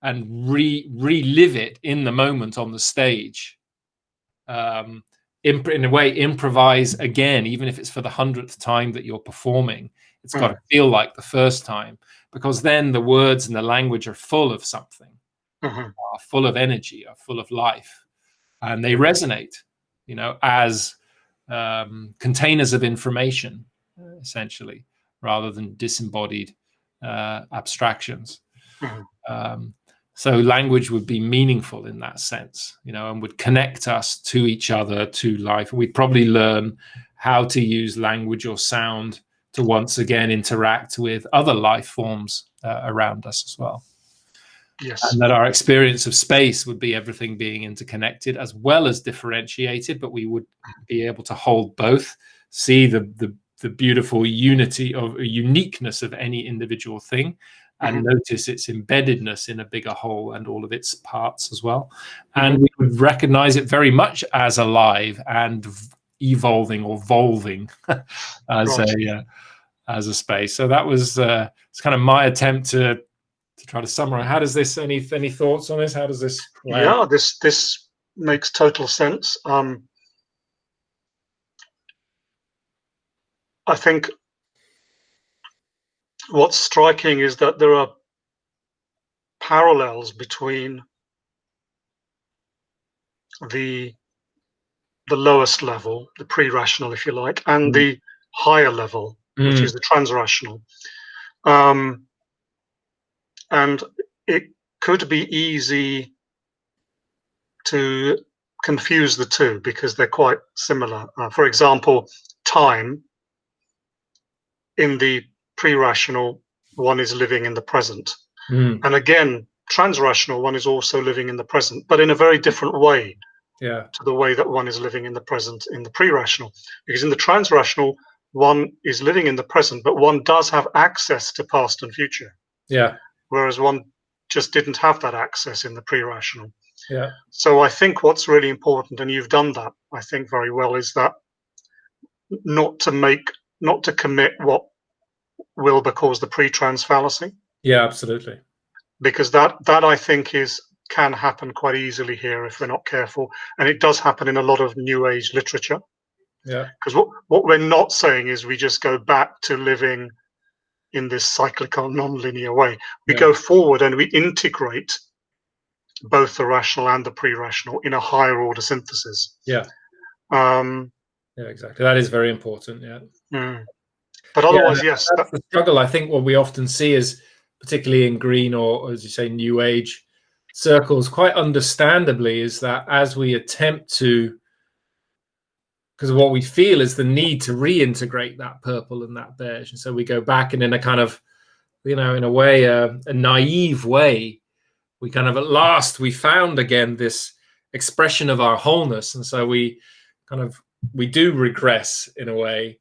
and relive it in the moment on the stage. In a way, improvise again, even if it's for the 100th time that you're performing. It's got to feel like the first time, because then the words and the language are full of something, are full of energy, are full of life, and they resonate, as containers of information, essentially, rather than disembodied abstractions. So language would be meaningful in that sense, and would connect us to each other, to life. We'd probably learn how to use language or sound to once again interact with other life forms around us as well. Yes. And that our experience of space would be everything being interconnected as well as differentiated, but we would be able to hold both, see the beautiful uniqueness of any individual thing, and notice its embeddedness in a bigger whole and all of its parts as well. And we would recognize it very much as alive and evolving or volving as a space. So that was it's kind of my attempt to try to summarize. How does this, any thoughts on this? How does this play? Yeah, this makes total sense. I think what's striking is that there are parallels between the lowest level, the pre-rational, if you like, and the higher level, which is the trans-rational. And it could be easy to confuse the two because they're quite similar. For example, time in the pre-rational, one is living in the present. And again, trans-rational, one is also living in the present, but in a very different way to the way that one is living in the present in the pre-rational. Because in the trans-rational, one is living in the present, but one does have access to past and future. Whereas one just didn't have that access in the pre-rational. So I think what's really important, and you've done that, I think, very well, is that not to commit what Wilber calls the pre-trans fallacy. Absolutely. Because that I think can happen quite easily here if we're not careful, and it does happen in a lot of New Age literature. Because what we're not saying is we just go back to living in this cyclical, non-linear way. We go forward and we integrate both the rational and the pre-rational in a higher order synthesis. Exactly. That is very important. But otherwise, yes, that's the struggle. I think what we often see is, particularly in green or, as you say, New Age circles, quite understandably, is that as we attempt to, because what we feel is the need to reintegrate that purple and that beige, and so we go back, and in a kind of, in a way, a naive way, we kind of, at last, we found again this expression of our wholeness, and so we do regress in a way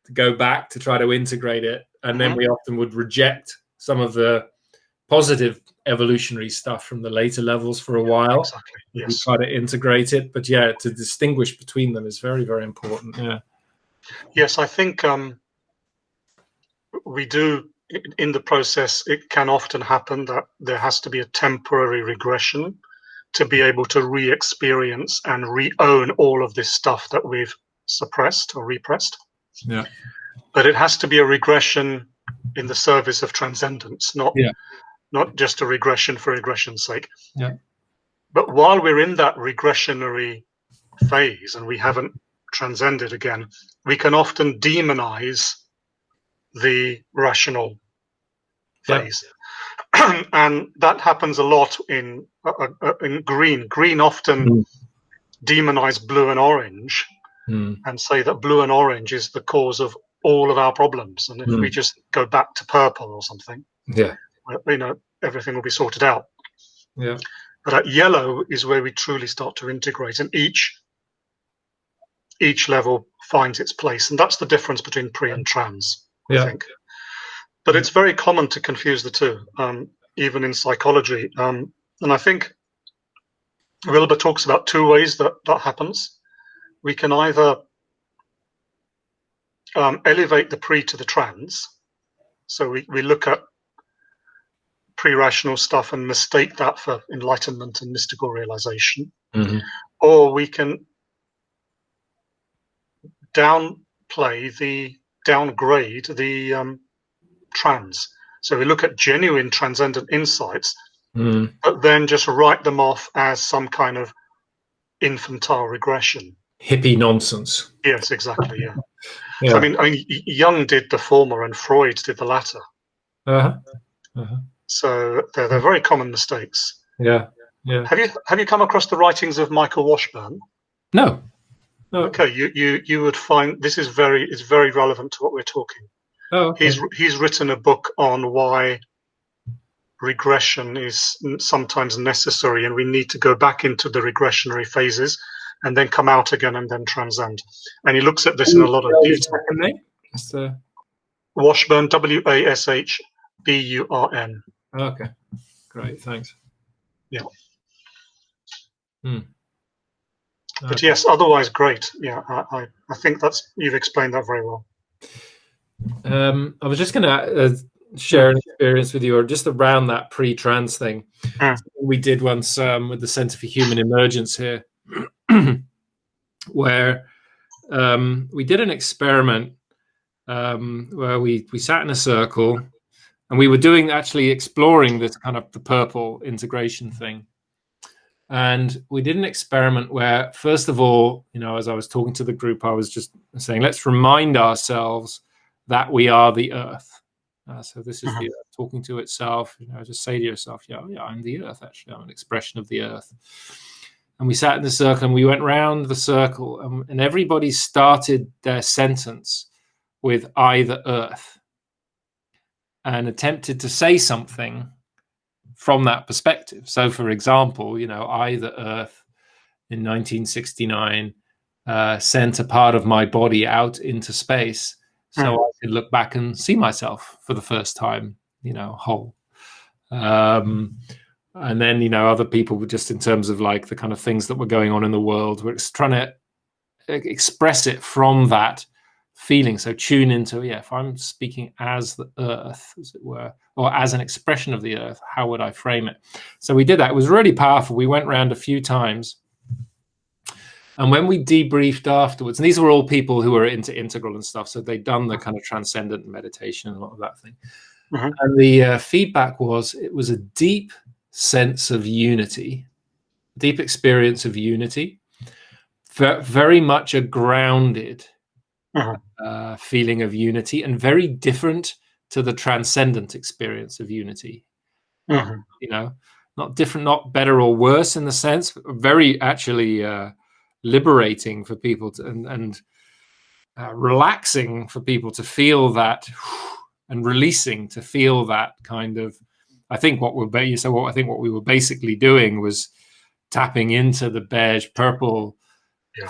to go back to try to integrate it, and then we often would reject some of the positive evolutionary stuff from the later levels for a while. Exactly. Yes. We try to integrate it, but to distinguish between them is very, very important. Yes, I think we do in the process, it can often happen that there has to be a temporary regression to be able to re-experience and re-own all of this stuff that we've suppressed or repressed. Yeah. But it has to be a regression in the service of transcendence, not just a regression for regression's sake. Yeah. But while we're in that regressionary phase and we haven't transcended again, we can often demonize the rational phase. And that happens a lot in green. Green often demonize blue and orange and say that blue and orange is the cause of all of our problems. And if we just go back to purple or something, everything will be sorted out. Yeah. But at yellow is where we truly start to integrate, and each level finds its place. And that's the difference between pre and trans, I think. But it's very common to confuse the two, even in psychology. And I think Wilber talks about two ways that happens. We can either elevate the pre to the trans. So we look at pre-rational stuff and mistake that for enlightenment and mystical realization. Or we can downgrade the trans. So we look at genuine transcendent insights, but then just write them off as some kind of infantile regression. Hippie nonsense. Yes, exactly. Yeah. So, I mean, Jung did the former and Freud did the latter. So they're very common mistakes. Yeah. Have you come across the writings of Michael Washburn? No. Okay, you would find this is very relevant to what we're talking. Oh, okay. He's written a book on why regression is sometimes necessary, and we need to go back into the regressionary phases and then come out again and then transcend. And he looks at this in a lot of detail. Washburn, Washburn. Okay, great, thanks. Yeah. But yes, otherwise great. Yeah, I think you've explained that very well. I was just going to share an experience with you, or just around that pre-trans thing. We did once with the Center for Human Emergence here, where we did an experiment where we sat in a circle, and we were actually exploring this kind of the purple integration thing. And we did an experiment where, first of all, as I was talking to the group, I was just saying, let's remind ourselves that we are the earth. So this is the earth talking to itself. Just say to yourself, yeah, I'm the earth, actually. I'm an expression of the earth. And we sat in the circle and we went round the circle, and everybody started their sentence with "I, the earth," and attempted to say something from that perspective. So, for example, I, the earth, in 1969, sent a part of my body out into space so I could look back and see myself for the first time, whole. And then, other people were just in terms of like the kind of things that were going on in the world, were trying to express it from that feeling. So tune into, if I'm speaking as the earth, as it were, or as an expression of the earth, how would I frame it? So we did that. It was really powerful. We went around a few times. And when we debriefed afterwards, and these were all people who were into integral and stuff, so they'd done the kind of transcendent meditation and a lot of that thing. And the feedback was, it was a deep sense of unity, deep experience of unity, very much a grounded feeling of unity, and very different to the transcendent experience of unity. Not different, not better or worse in the sense, very actually liberating for people to, and relaxing for people to feel that, and releasing to feel that kind of. I think what we were basically doing was tapping into the beige purple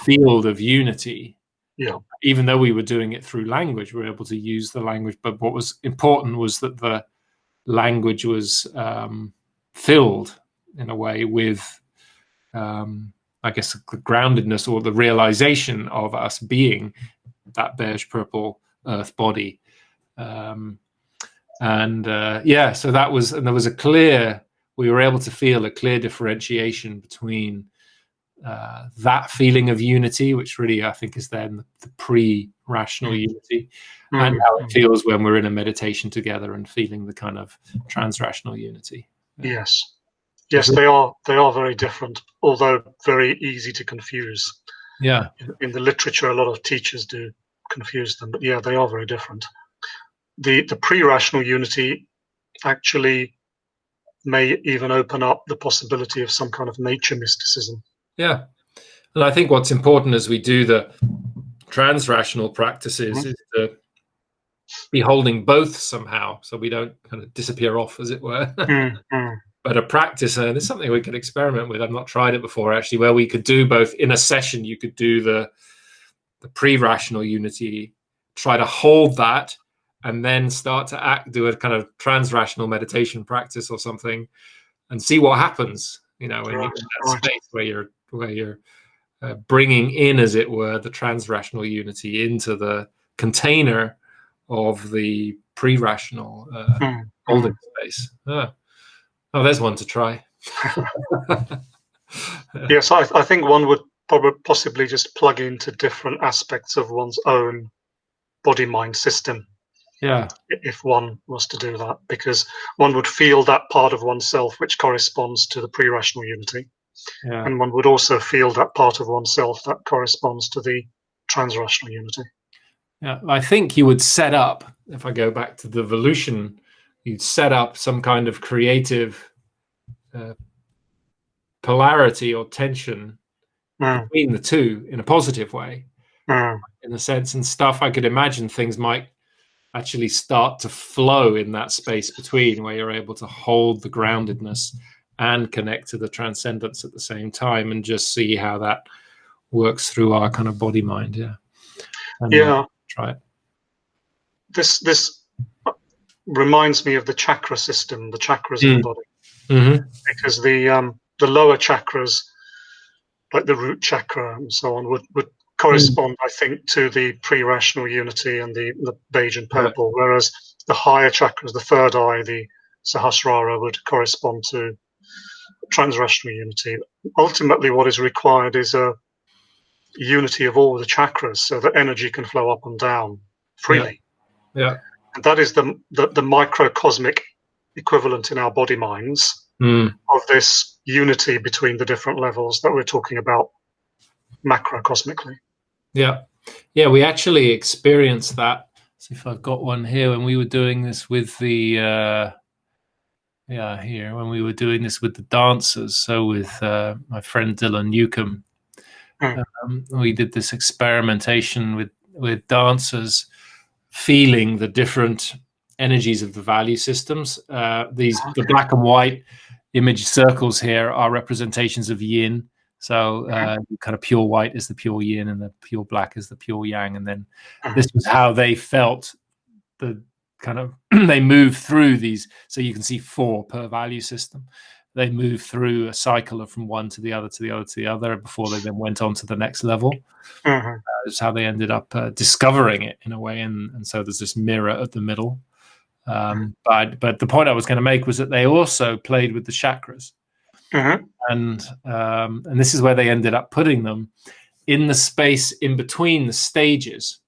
field of unity. Yeah. Even though we were doing it through language, we were able to use the language. But what was important was that the language was filled in a way with, I guess, the groundedness or the realization of us being that beige purple earth body. And yeah, so that was, and there was a clear, we were able to feel a clear differentiation between that feeling of unity, which really I think is then the pre-rational unity, and how it feels when we're in a meditation together and feeling the kind of trans-rational unity. Yes. Yes, they are very different, although very easy to confuse. Yeah. In the literature, a lot of teachers do confuse them, but yeah, they are very different. The pre-rational unity actually may even open up the possibility of some kind of nature mysticism. Yeah. And I think what's important as we do the trans-rational practices is to be holding both somehow, so we don't kind of disappear off, as it were. But a practice, and it's something we could experiment with. I've not tried it before, actually, where we could do both in a session. You could do the pre-rational unity, try to hold that, and then start to do a kind of trans-rational meditation practice or something, and see what happens. You know, when you're in that space where you're bringing in, as it were, the trans-rational unity into the container of the pre-rational holding space. Oh, there's one to try. Yes, I think one would possibly just plug into different aspects of one's own body-mind system. Yeah. If one was to do that, because one would feel that part of oneself which corresponds to the pre-rational unity. Yeah. And one would also feel that part of oneself that corresponds to the trans-rational unity. Yeah, I think you would set up, if I go back to the Volution, you'd set up some kind of creative polarity or tension between the two in a positive way, in a sense, and stuff. I could imagine things might actually start to flow in that space between, where you're able to hold the groundedness and connect to the transcendence at the same time, and just see how that works through our kind of body mind. Yeah. And, try it. This reminds me of the chakra system, the chakras in the body, because the lower chakras, like the root chakra and so on, would correspond, I think, to the pre-rational unity and the beige and purple, whereas the higher chakras, the third eye, the Sahasrara, would correspond to trans-rational unity. Ultimately, what is required is a unity of all the chakras, so that energy can flow up and down freely. Yeah. And that is the microcosmic equivalent in our body minds of this unity between the different levels that we're talking about macrocosmically. Yeah. Yeah, we actually experienced that. See if I've got one here. When we were doing this with the when we were doing this with the dancers, so with my friend Dylan Newcomb, we did this experimentation with dancers, feeling the different energies of the value systems. The black and white image circles here are representations of yin. So kind of pure white is the pure yin, and the pure black is the pure yang. And then this was how they felt the kind of they move through these. So you can see 4 per value system. They move through a cycle of from one to the other to the other to the other before they then went on to the next level. That's how they ended up discovering it in a way. And so there's this mirror at the middle. But the point I was going to make was that they also played with the chakras. And this is where they ended up putting them in the space in between the stages,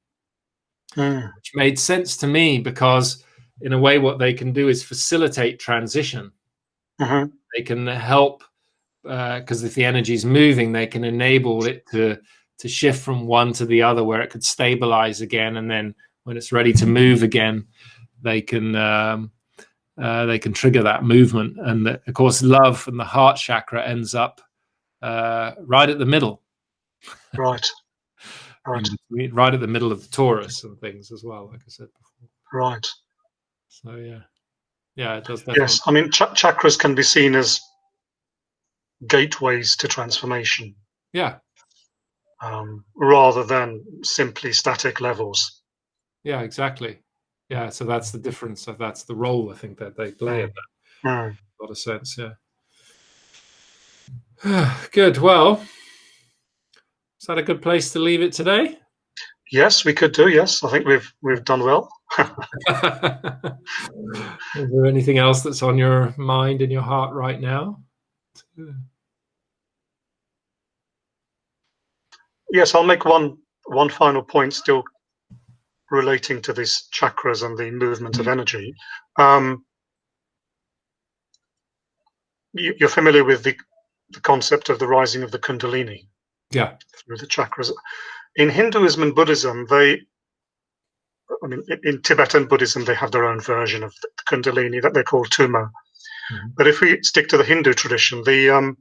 which made sense to me, because in a way what they can do is facilitate transition. They can help, because if the energy is moving, they can enable it to shift from one to the other, where it could stabilize again, and then when it's ready to move again, they can trigger that movement. And of course, love and the heart chakra ends up right at the middle. Right at the middle of the Taurus and things as well, like I said before. Right. So yeah, it does definitely. Yes, I mean, chakras can be seen as gateways to transformation. Yeah. Rather than simply static levels. Yeah, exactly. Yeah, so that's the difference. So that's the role I think that they play in that. A lot of sense, yeah. Good. Well, is that a good place to leave it today? Yes, we could do. Yes, I think we've done well. Is there anything else that's on your mind and your heart right now? Yes, I'll make one final point still relating to these chakras and the movement of energy. You're familiar with the concept of the rising of the Kundalini? Yeah. Through the chakras. In Hinduism and Buddhism, in Tibetan Buddhism, they have their own version of the Kundalini that they call Tuma. But if we stick to the Hindu tradition, the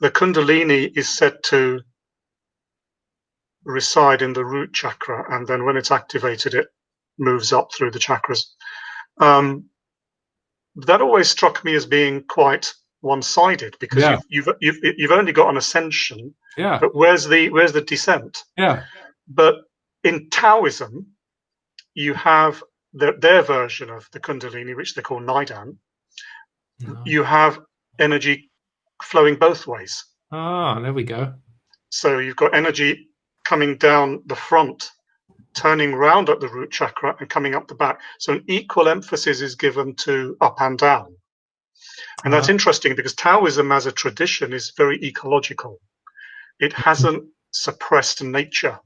Kundalini is said to reside in the root chakra, and then when it's activated, it moves up through the chakras. That always struck me as being quite one-sided, because you've only got an ascension, but where's the descent? But in Taoism, you have their version of the Kundalini, which they call Naidan. You have energy flowing both ways. Ah, there we go. So you've got energy coming down the front, turning round at the root chakra, and coming up the back. So an equal emphasis is given to up and down. And that's interesting, because Taoism as a tradition is very ecological. It hasn't suppressed nature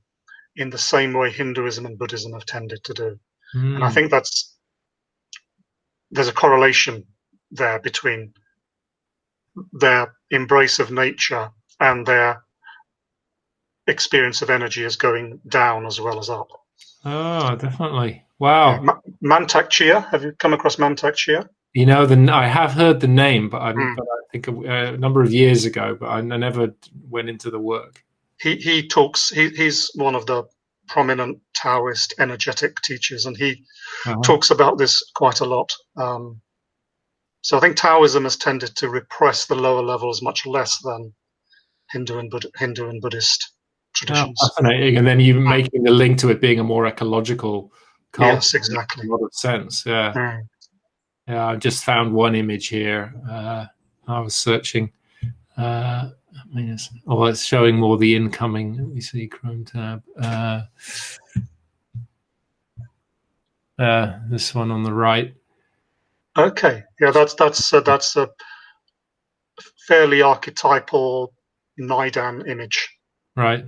in the same way Hinduism and Buddhism have tended to do. And I think there's a correlation there between their embrace of nature and their experience of energy as going down as well as up. Oh, definitely. Wow. Mantak Chia, have you come across Mantak Chia? You know, I have heard the name, but I think a number of years ago, but I never went into the work. He talks, he's one of the prominent Taoist energetic teachers, and he talks about this quite a lot. So I think Taoism has tended to repress the lower levels much less than Hindu and Buddhist traditions. Oh, fascinating. And then you making the link to it being a more ecological culture. Yes, exactly. A lot of sense. Yeah. Yeah, I just found one image here. I was searching. It's showing more the incoming. Let me see, Chrome tab. This one on the right. Okay, yeah, that's a fairly archetypal Naidan image. Right.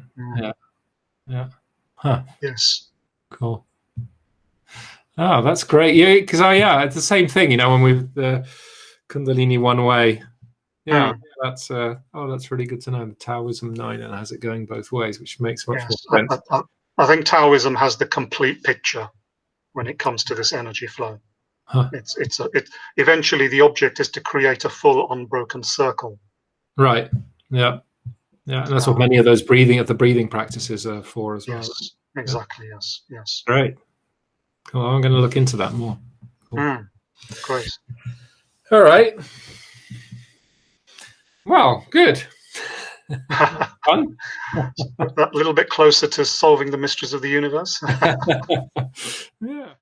Yeah. Huh. Yes. Cool. Oh, that's great. Yeah, because it's the same thing. You know, when we've the Kundalini one way. Yeah, that's really good to know. The Taoism Naidan has it going both ways, which makes much more sense. I think Taoism has the complete picture when it comes to this energy flow. Eventually the object is to create a full unbroken circle. Right. Yeah. Yeah, and that's what many of those breathing practices are for as well. Yes, exactly. Yes. Great. Cool. I'm going to look into that more. Cool. Great. All right. Well, good. Fun. A little bit closer to solving the mysteries of the universe. Yeah.